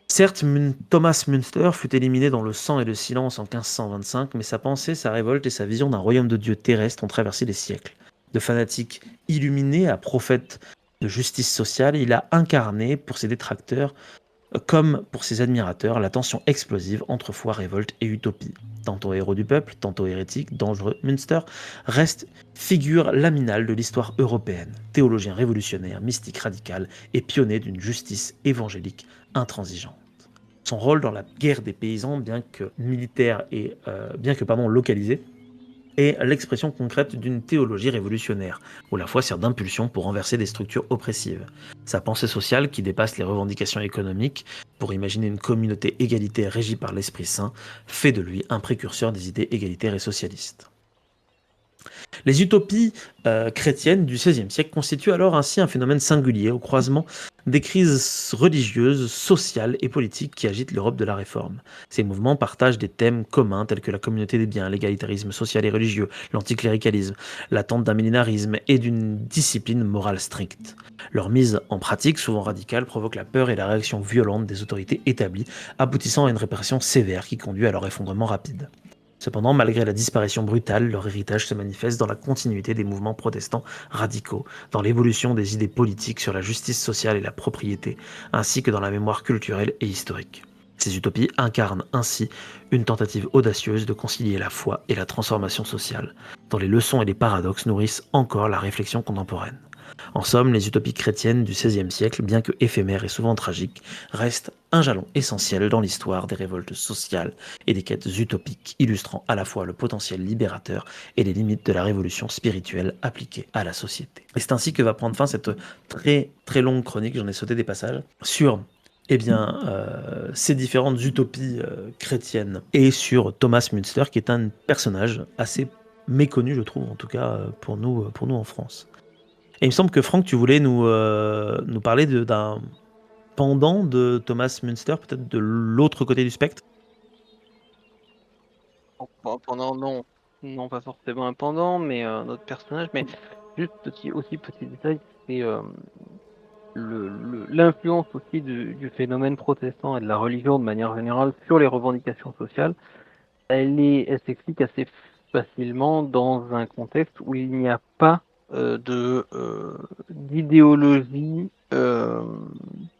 Certes, Thomas Münster fut éliminé dans le sang et le silence en 1525, mais sa pensée, sa révolte et sa vision d'un royaume de Dieu terrestre ont traversé les siècles. De fanatique illuminé à prophète de justice sociale, il a incarné pour ses détracteurs comme pour ses admirateurs la tension explosive entre foi, révolte et utopie. Tantôt héros du peuple, tantôt hérétique, dangereux, Münster reste figure laminale de l'histoire européenne, théologien révolutionnaire, mystique radical et pionnier d'une justice évangélique intransigeante. Son rôle dans la guerre des paysans, bien que militaire et localisé, est l'expression concrète d'une théologie révolutionnaire, où la foi sert d'impulsion pour renverser des structures oppressives. Sa pensée sociale, qui dépasse les revendications économiques, pour imaginer une communauté égalitaire régie par l'Esprit Saint, fait de lui un précurseur des idées égalitaires et socialistes. Les utopies chrétiennes du XVIe siècle constituent alors ainsi un phénomène singulier au croisement des crises religieuses, sociales et politiques qui agitent l'Europe de la Réforme. Ces mouvements partagent des thèmes communs tels que la communauté des biens, l'égalitarisme social et religieux, l'anticléricalisme, l'attente d'un millénarisme et d'une discipline morale stricte. Leur mise en pratique, souvent radicale, provoque la peur et la réaction violente des autorités établies, aboutissant à une répression sévère qui conduit à leur effondrement rapide. Cependant, malgré la disparition brutale, leur héritage se manifeste dans la continuité des mouvements protestants radicaux, dans l'évolution des idées politiques sur la justice sociale et la propriété, ainsi que dans la mémoire culturelle et historique. Ces utopies incarnent ainsi une tentative audacieuse de concilier la foi et la transformation sociale, dont les leçons et les paradoxes nourrissent encore la réflexion contemporaine. En somme, les utopies chrétiennes du XVIe siècle, bien que éphémères et souvent tragiques, restent un jalon essentiel dans l'histoire des révoltes sociales et des quêtes utopiques, illustrant à la fois le potentiel libérateur et les limites de la révolution spirituelle appliquée à la société. Et c'est ainsi que va prendre fin cette très très longue chronique, j'en ai sauté des passages, sur ces différentes utopies chrétiennes et sur Thomas Münster, qui est un personnage assez méconnu, je trouve, en tout cas pour nous en France. Et il me semble que Franck, tu voulais nous parler d'un pendant de Thomas Münster, peut-être de l'autre côté du spectre. Pendant, non, non, pas forcément un pendant, mais un autre personnage. Mais juste petit détail, c'est l'influence aussi du phénomène protestant et de la religion de manière générale sur les revendications sociales. Elle s'explique assez facilement dans un contexte où il n'y a pas d'idéologie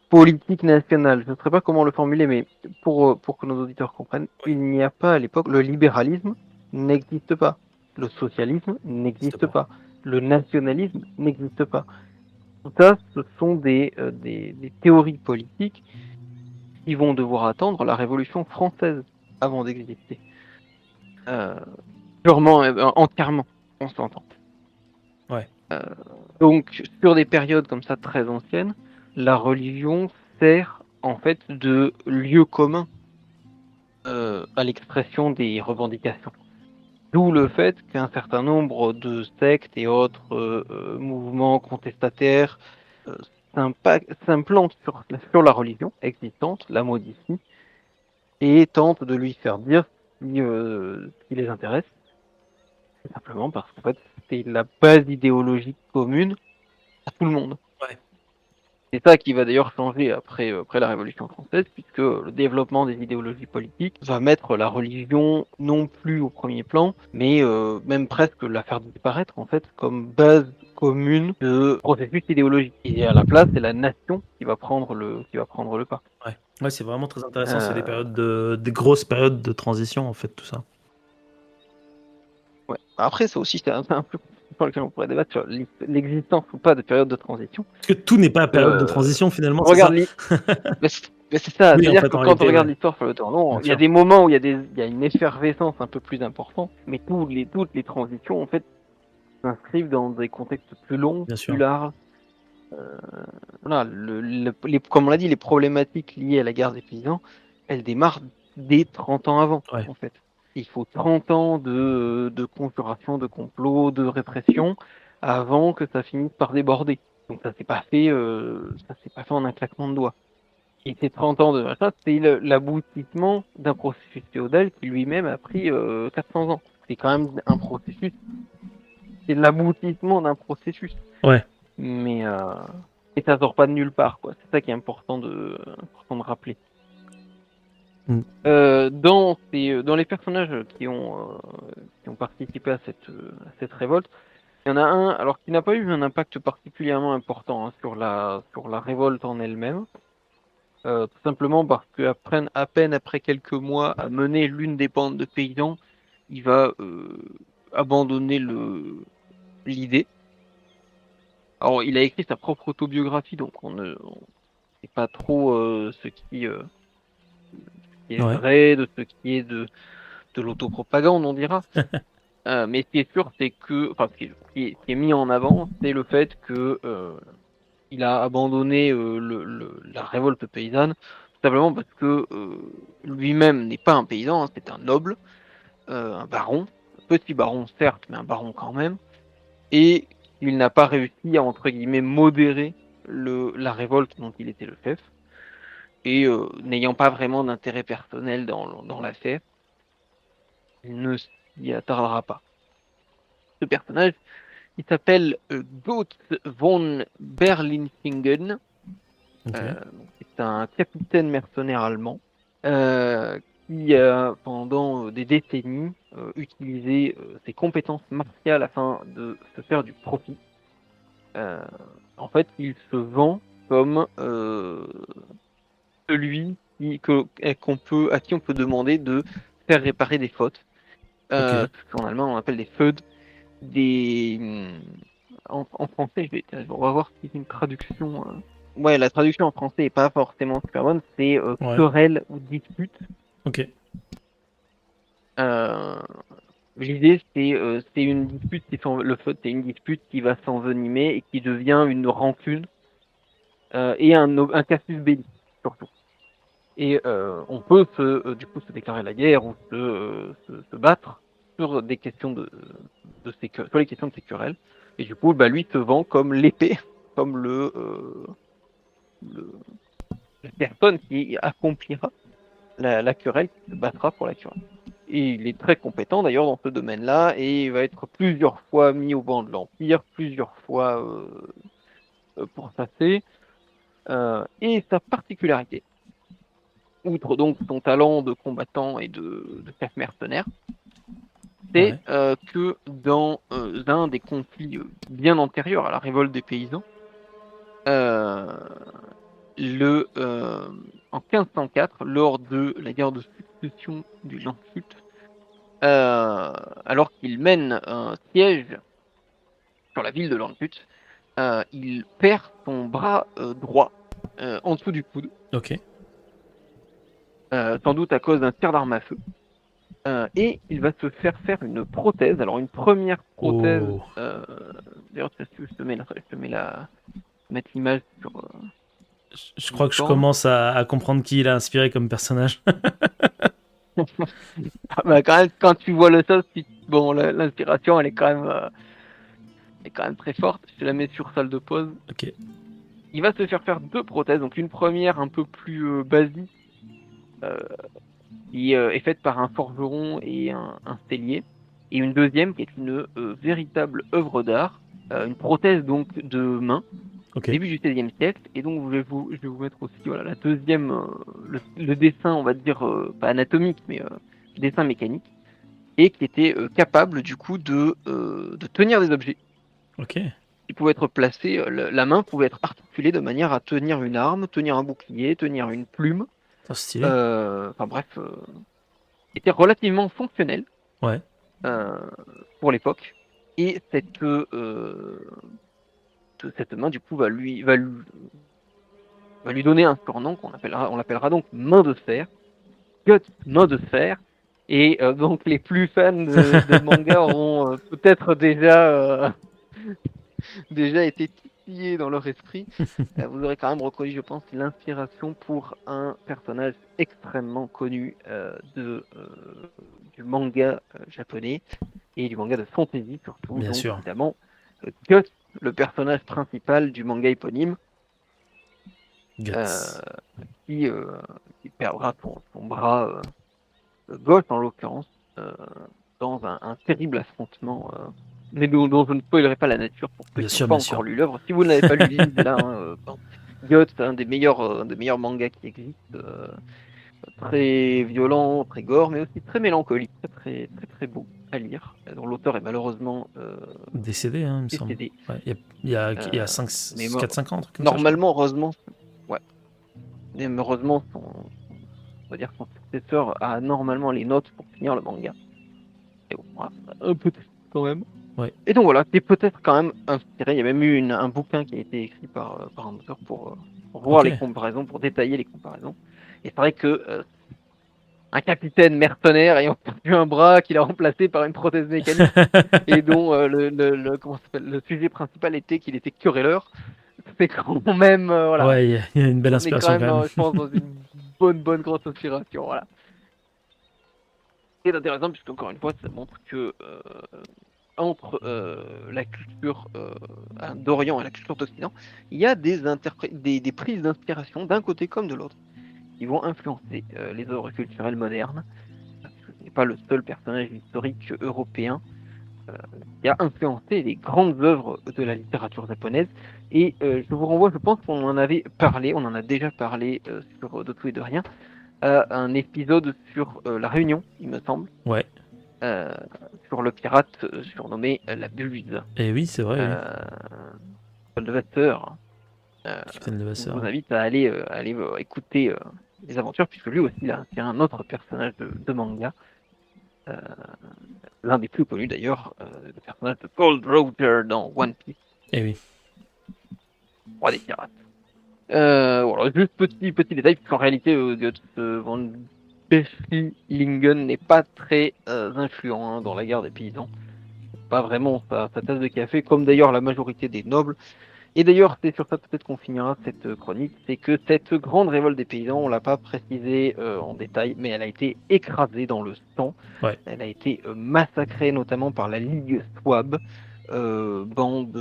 politique nationale. Je ne sais pas comment le formuler, mais pour que nos auditeurs comprennent, il n'y a pas à l'époque, le libéralisme n'existe pas, le socialisme n'existe pas, le nationalisme n'existe pas. Tout ça, ce sont des théories politiques qui vont devoir attendre la Révolution française avant d'exister. Purement, entièrement, on s'entend. Ouais. Donc, sur des périodes comme ça très anciennes, la religion sert en fait de lieu commun à l'expression des revendications. D'où le fait qu'un certain nombre de sectes et autres mouvements contestataires s'implantent sur la religion existante, la modifient, et tentent de lui faire dire ce qui les intéresse. Tout simplement parce qu'en fait, c'est la base idéologique commune à tout le monde. Ouais. C'est ça qui va d'ailleurs changer après la Révolution française, puisque le développement des idéologies politiques va mettre la religion non plus au premier plan, mais même presque la faire disparaître en fait comme base commune de processus idéologique. Et à la place, c'est la nation qui va prendre le pas. Ouais, c'est vraiment très intéressant. C'est des grosses périodes de transition en fait, tout ça. Ouais. Après, ça aussi, c'est un peu sur lequel on pourrait débattre sur l'existence ou pas de période de transition. Parce que tout n'est pas période de transition finalement. Regarde, c'est ça. mais c'est ça, Oui, c'est-à-dire en fait, que en quand on réalité, regarde ouais. l'histoire sur le temps long, Bien il y a sûr. des moments où il y a une effervescence un peu plus importante, mais toutes les transitions, en fait, s'inscrivent dans des contextes plus longs, Bien plus sûr. larges. Voilà, comme on l'a dit, les problématiques liées à la guerre des paysans, elles démarrent dès 30 ans avant, Ouais. en fait. Il faut 30 ans de conjuration, de complot, de répression, avant que ça finisse par déborder. Donc ça s'est pas fait en un claquement de doigts. Et ces 30 ans de machin, c'est l'aboutissement d'un processus féodal qui lui-même a pris 400 ans. C'est quand même un processus, c'est l'aboutissement d'un processus. Ouais. Mais et ça sort pas de nulle part, quoi. C'est ça qui est important de rappeler. Dans les personnages qui ont participé à cette révolte, il y en a un, alors qui n'a pas eu un impact particulièrement important sur la révolte en elle-même. Tout simplement parce que à peine après quelques mois à mener l'une des bandes de paysans, il va abandonner l'idée. Alors, il a écrit sa propre autobiographie, donc on ne sait pas trop ce qui est vrai, de ce qui est de l'autopropagande, on dira. Mais ce qui est sûr, c'est que, enfin, ce qui est mis en avant, c'est le fait que il a abandonné la révolte paysanne, tout simplement parce que lui-même n'est pas un paysan, hein, c'est un noble, un baron, petit baron certes, mais un baron quand même, et il n'a pas réussi à, entre guillemets, modérer la révolte dont il était le chef, et n'ayant pas vraiment d'intérêt personnel dans l'affaire, il ne s'y attardera pas. Ce personnage, il s'appelle Gotz von Berlichingen. Ok. C'est un capitaine mercenaire allemand qui a, pendant des décennies, utilisé ses compétences martiales afin de se faire du profit. En fait, il se vend comme celui à qui on peut demander de faire réparer des fautes. Ok. En allemand, on appelle des Feud. En français, on va voir si c'est une traduction. Ouais, la traduction en français est pas forcément super bonne. C'est Ouais. querelle ou dispute. Ok. Euh, L'idée, c'est une dispute le feud, c'est une dispute qui va s'envenimer et qui devient une rancune et un casus belli surtout. Et on peut du coup se déclarer la guerre ou se battre sur des questions sur les questions de ces querelles. Et du coup, bah, lui se vend comme l'épée, comme le- la personne qui accomplira la querelle, qui se battra pour la querelle. Et il est très compétent d'ailleurs dans ce domaine-là, et il va être plusieurs fois mis au banc de l'Empire, plusieurs fois pourchassé. Et sa particularité, outre donc son talent de combattant et de chef mercenaire, c'est Ouais. que dans un des conflits bien antérieurs à la révolte des paysans, euh, en 1504, lors de la guerre de succession du Landshut, alors qu'il mène un siège sur la ville de Landshut, il perd son bras droit en dessous du coude, Ok. sans doute à cause d'un tir d'arme à feu. Et il va se faire une prothèse. Alors une première prothèse. Oh. D'ailleurs, je te mets mettre l'image sur Je crois que je l'écran. commence à comprendre qui il a inspiré comme personnage. Ah, bah, quand tu vois le sauce, bon, l'inspiration, elle est quand même très forte. Je te la mets sur salle de pause. Ok. Il va se faire deux prothèses. Donc une première un peu plus basique, euh, qui est faite par un forgeron et un sellier. Et une deuxième qui est une véritable œuvre d'art, une prothèse donc de main, Ok. début du XVIe siècle. Et donc je vais vous mettre aussi voilà, la deuxième, le dessin, on va dire, pas anatomique, mais dessin mécanique, et qui était capable du coup de tenir des objets. Ok. Qui pouvaient être placés, la main pouvait être articulée de manière à tenir une arme, tenir un bouclier, tenir une plume. Oh, stylé. Enfin bref, était relativement fonctionnel Ouais. euh, pour l'époque. Et cette main, du coup, va lui donner un surnom on l'appellera donc main de fer, Guts main de fer. Et donc les plus fans de manga auront peut-être déjà été titillés dans leur esprit. Vous aurez quand même reconnu, je pense, l'inspiration pour un personnage extrêmement connu du manga japonais et du manga de fantasy surtout, Bien donc sûr. évidemment Guts, le personnage principal du manga éponyme, euh, Guts. qui, euh, qui perdra son bras gauche en l'occurrence, euh, dans un terrible affrontement, mais dont je ne spoilerai pas la nature pour ceux Bien qui n'ont sûr, pas bien encore sûr. lu l'œuvre. Si vous n'avez pas lu, lisez-la. Bon. Guts, un des meilleurs mangas qui existent, très violent, très gore, mais aussi très mélancolique, très très très beau à lire, dont l'auteur est malheureusement Décédé, hein, il me semble. décédé. Ouais, il y a Euh, mais 4-5 ans, un truc comme ça, je crois. normalement, heureusement, ouais, mais heureusement, on va dire son successeur a normalement les notes pour finir le manga. Et bon, voilà, un peu triste quand même. Ouais. Et donc voilà, c'est peut-être quand même inspiré. Il y a même eu un bouquin qui a été écrit par un auteur pour voir Ok. les comparaisons, pour détailler les comparaisons. Et c'est vrai que un capitaine mercenaire ayant perdu un bras qu'il a remplacé par une prothèse mécanique et dont comment ça s'appelle, le sujet principal était qu'il était querelleur, c'est quand même voilà, Ouais, il y a une belle on est quand inspiration même quand même. je pense dans une bonne grosse inspiration, voilà. c'est intéressant puisque encore une fois, ça montre que entre la culture d'Orient et la culture d'Occident, il y a des prises d'inspiration d'un côté comme de l'autre qui vont influencer les œuvres culturelles modernes. Parce que ce n'est pas le seul personnage historique européen qui a influencé les grandes œuvres de la littérature japonaise. Et je vous renvoie, je pense qu'on en avait parlé, on en a déjà parlé sur De Tout et de Rien, un épisode sur La Réunion, il me semble, Ouais. sur le pirate surnommé la Buse. Et oui, c'est vrai. Levasseur. Capitaine Je Levasseur. vous invite à aller écouter les aventures, puisque lui aussi, c'est un autre personnage de manga. L'un des plus connus d'ailleurs, le personnage de Gold Roger dans One Piece, Et oui. roi des pirates. Voilà, juste petit détail, puisqu'en réalité, Guts von Bechlingen n'est pas très influent dans la guerre des paysans. Pas vraiment sa tasse de café, comme d'ailleurs la majorité des nobles. Et d'ailleurs, c'est sur ça peut-être qu'on finira cette chronique, c'est que cette grande révolte des paysans, on l'a pas précisé en détail, mais elle a été écrasée dans le sang. Ouais. Elle a été massacrée notamment par la Ligue Swab, bande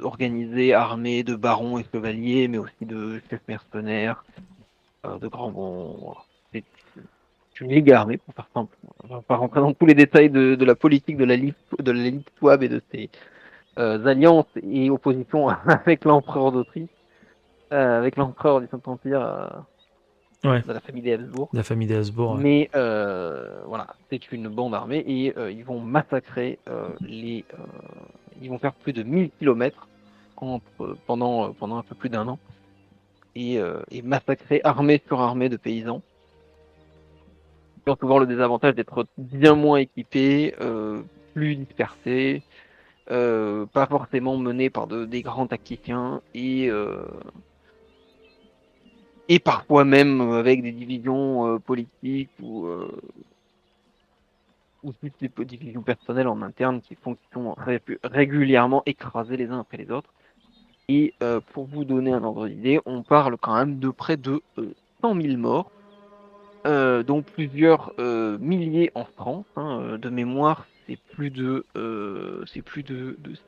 organisée, armée de barons et chevaliers, mais aussi de chefs mercenaires, de grands bons. C'est une ligue armée, pour faire simple. On va pas rentrer dans tous les détails de la politique de la Ligue Swab et de ses alliances et oppositions avec l'empereur d'Autriche, avec l'empereur du Saint-Empire Ouais. de la famille des Habsbourg. La famille des Habsbourg. Ouais. Mais voilà, c'est une bande armée et ils vont massacrer ils vont faire plus de 1000 km pendant un peu plus d'1 an et massacrer armée sur armée de paysans. Ils ont souvent le désavantage d'être bien moins équipés, plus dispersés, pas forcément menés par des grands tacticiens et parfois même avec des divisions politiques ou juste des divisions personnelles en interne qui sont régulièrement écrasés les uns après les autres. Et pour vous donner un ordre d'idée, on parle quand même de près de 100 000 morts, dont plusieurs milliers en France. De mémoire, c'est plus de 6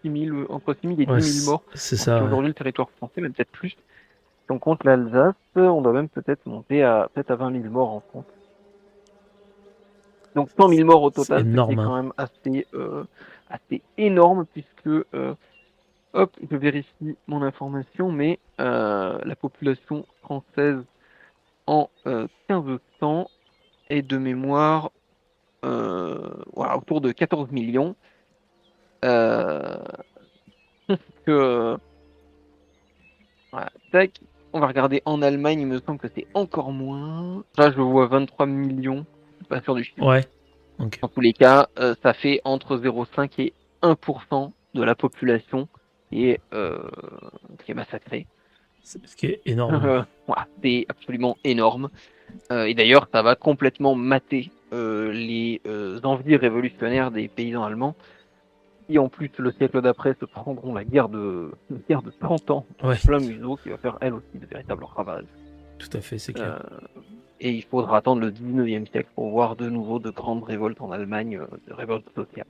000, entre 6 000 et 10 000 morts. C'est ça. Aujourd'hui, le territoire français, même peut-être plus. Si on compte l'Alsace, on doit même peut-être monter à 20 000 morts en France. Donc 100 000 morts au total, c'est énorme, ce qui est quand même assez énorme, puisque, hop, je vérifie mon information, mais la population française en 1500 est de mémoire voilà, autour de 14 millions. Voilà, tac. On va regarder en Allemagne, il me semble que c'est encore moins. Là, je vois 23 millions. Je suis pas sûr du chiffre. Ouais. Okay. Dans tous les cas, ça fait entre 0,5 et 1% de la population qui est massacrée. Ce qui est énorme. Voilà, c'est absolument énorme. Et d'ailleurs, ça va complètement mater les envies révolutionnaires des paysans allemands. Et en plus, le siècle d'après se prendront la guerre de 30 ans plein museau qui va faire elle aussi de véritables ravages. Tout à fait, c'est clair. Et il faudra attendre le 19e siècle pour voir de nouveau de grandes révoltes en Allemagne, de révoltes sociales.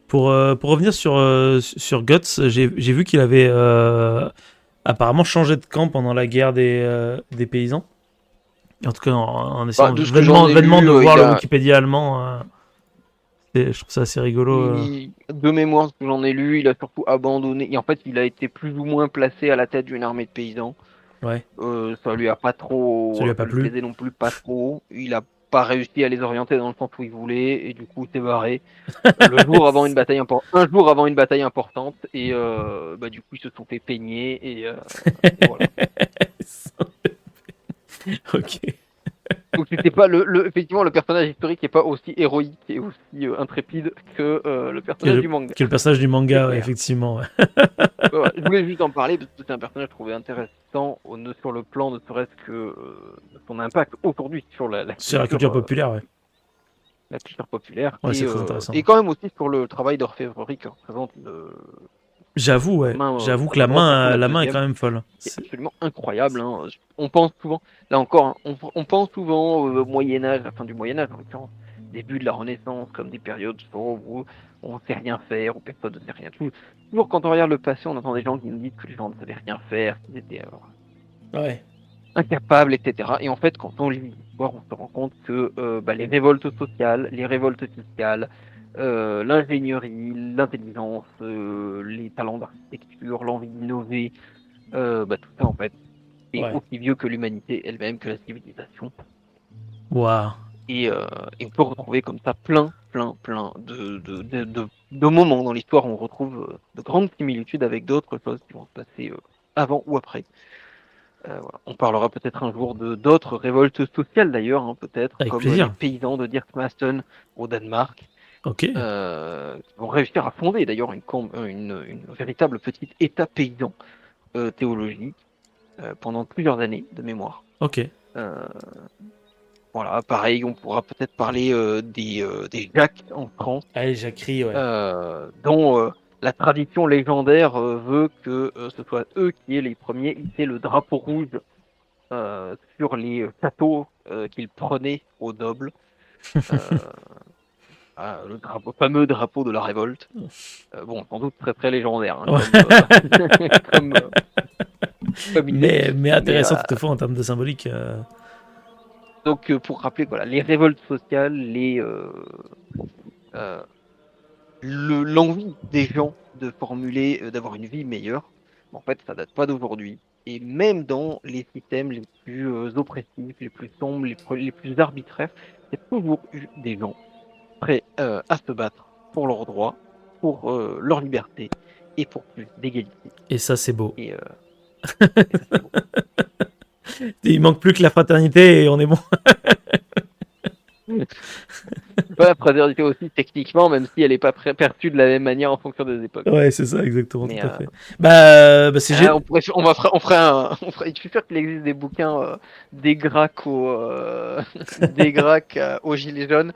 Pour revenir sur Guts, j'ai vu qu'il avait apparemment changé de camp pendant la guerre des paysans. En tout cas, en essayant vainement de voir le Wikipédia allemand. Je trouve ça assez rigolo. De mémoire, ce que j'en ai lu, il a surtout abandonné. Et en fait, il a été plus ou moins placé à la tête d'une armée de paysans. Ouais. Ça lui a pas trop. Ça lui a pas plu. Plaisait non plus pas trop. Il a pas réussi à les orienter dans le sens où il voulait et du coup, il s'est barré. Un jour avant une bataille importante et du coup, ils se sont fait peigner et voilà. Ok. Donc c'était pas effectivement le personnage historique n'est pas aussi héroïque et aussi intrépide que le personnage du manga. Que le personnage du manga, ouais, effectivement. Ouais. Je voulais juste en parler parce que c'est un personnage que je trouvais intéressant sur le plan ne serait-ce que son impact aujourd'hui sur la culture populaire, ouais. La culture populaire. Ouais, c'est très intéressant. Et quand même aussi sur le travail d'orfèvrerie que représente J'avoue, ouais. J'avoue que la main est quand même folle. C'est absolument incroyable. Hein. On pense souvent, là encore, on pense souvent au Moyen-Âge, la fin du Moyen-Âge en l'occurrence, début de la Renaissance comme des périodes sombres où on ne sait rien faire, où personne ne sait rien. Toujours quand on regarde le passé, on entend des gens qui nous disent que les gens ne savaient rien faire, qu'ils étaient Ouais. incapables, etc. Et en fait, quand on lit l'histoire, on se rend compte que les révoltes sociales, les révoltes fiscales, l'ingénierie, l'intelligence, les talents d'architecture, l'envie d'innover, tout ça en fait est Ouais. aussi vieux que l'humanité elle-même, que la civilisation. Waouh. Et on peut retrouver comme ça plein de moments dans l'histoire où on retrouve de grandes similitudes avec d'autres choses qui vont se passer avant ou après. Voilà. On parlera peut-être un jour de d'autres révoltes sociales d'ailleurs, hein, peut-être, Avec comme les plaisir. paysans de Dirkmasten au Danemark, Ok. qui vont réussir à fonder d'ailleurs une véritable petite état paysan théologique pendant plusieurs années de mémoire. Ok. Voilà, pareil, on pourra peut-être parler des Jacques en France, Allez, Jacquerie, ouais. dont la tradition légendaire veut que ce soit eux qui aient les premiers hissé le drapeau rouge sur les châteaux qu'ils prenaient aux nobles. Le fameux drapeau de la révolte. Bon, sans doute très très légendaire, hein, Ouais. comme idée. Mais Mais intéressant toutefois en termes de symbolique. donc pour rappeler, voilà, les révoltes sociales, l'envie des gens de formuler, d'avoir une vie meilleure, en fait, ça date pas d'aujourd'hui. Et même dans les systèmes les plus oppressifs, les plus sombres, les plus arbitraires, il y a toujours eu des gens prêts à se battre pour leurs droits, pour leur liberté et pour plus d'égalité. Et ça, c'est beau. Et ça, c'est beau. Il manque plus que la fraternité et on est bon. Pas la fraternité aussi techniquement, même si elle n'est pas perçue de la même manière en fonction des époques. Ouais, c'est ça, exactement, Mais tout à fait. Bah c'est génial. on ferait je suis sûr qu'il existe des bouquins des Gracs des Gracs aux Gilets jaunes,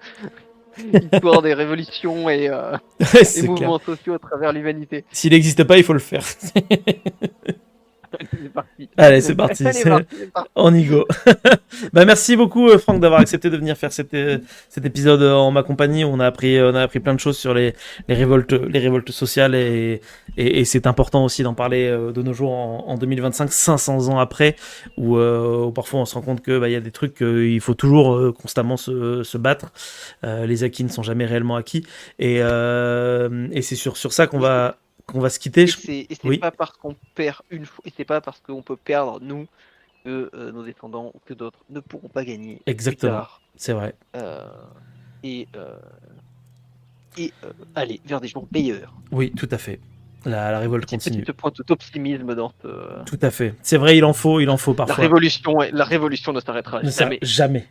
histoire des révolutions et Ouais, des c'est clair. mouvements sociaux à travers l'humanité. S'il n'existe pas, il faut le faire. C'est parti. Allez, c'est parti. Allez, c'est parti. On y go. Bah, merci beaucoup, Franck, d'avoir accepté de venir faire cet épisode en ma compagnie. On a appris plein de choses sur les révoltes sociales et c'est important aussi d'en parler de nos jours en 2025, 500 ans après, où parfois on se rend compte que il y a des trucs il faut toujours constamment se battre. Les acquis ne sont jamais réellement acquis et c'est sur ça qu'on va se quitter. Et c'est Oui, pas parce qu'on perd une fois, et c'est pas parce qu'on peut perdre nous que nos descendants ou que d'autres ne pourront pas gagner exactement. plus tard. C'est vrai. Et aller vers des jours meilleurs. Oui, tout à fait. La révolte Petite continue. pointe d'optimisme dans ce. Tout à fait. C'est vrai, il en faut parfois. La révolution ne s'arrêtera jamais. Jamais.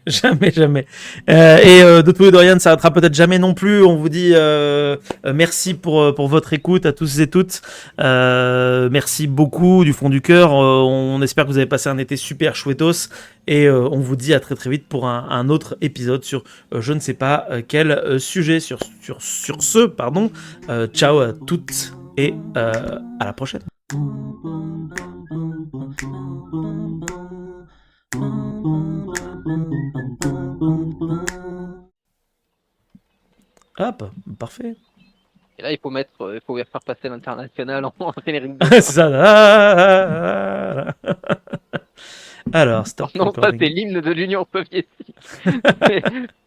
De tout et de rien ne s'arrêtera peut-être jamais non plus. On vous dit merci pour votre écoute à tous et toutes. Merci beaucoup du fond du cœur. On espère que vous avez passé un été super chouettos. Et on vous dit à très très vite pour un autre épisode sur je ne sais pas quel sujet. Sur ce, pardon. Ciao à toutes et à la prochaine. Hop, parfait. Et là, il faut faire passer l'international en générique. C'est ça. Alors, stop. Non, ça c'est l'hymne de l'Union soviétique.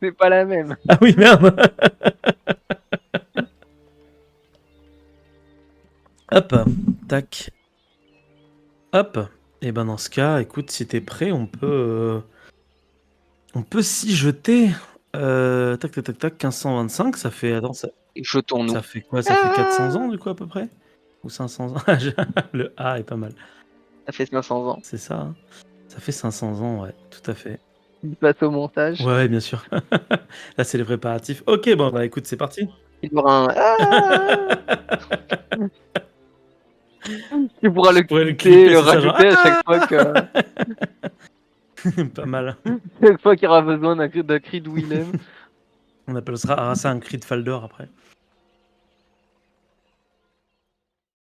C'est pas la même. Ah oui, merde. Hop, tac. Hop. Et ben dans ce cas, écoute, si t'es prêt, on peut s'y jeter. Tac, 1525, ça fait... Attends, Jetons-nous. Ça fait quoi? Ça fait 400 ans, du coup, à peu près? Ou 500 ans? Le A est pas mal. Ça fait 500 ans. C'est ça, hein. Ça fait 500 ans, ouais, tout à fait. Il passe au montage. Ouais, bien sûr. Là, c'est les préparatifs. Ok, bon, bah écoute, c'est parti. Il y aura Tu pourras le clipper, le rajouter à chaque fois que... Pas mal. Chaque fois qu'il y aura besoin d'un cri de Willem. On appellera ça un cri de Faldor après.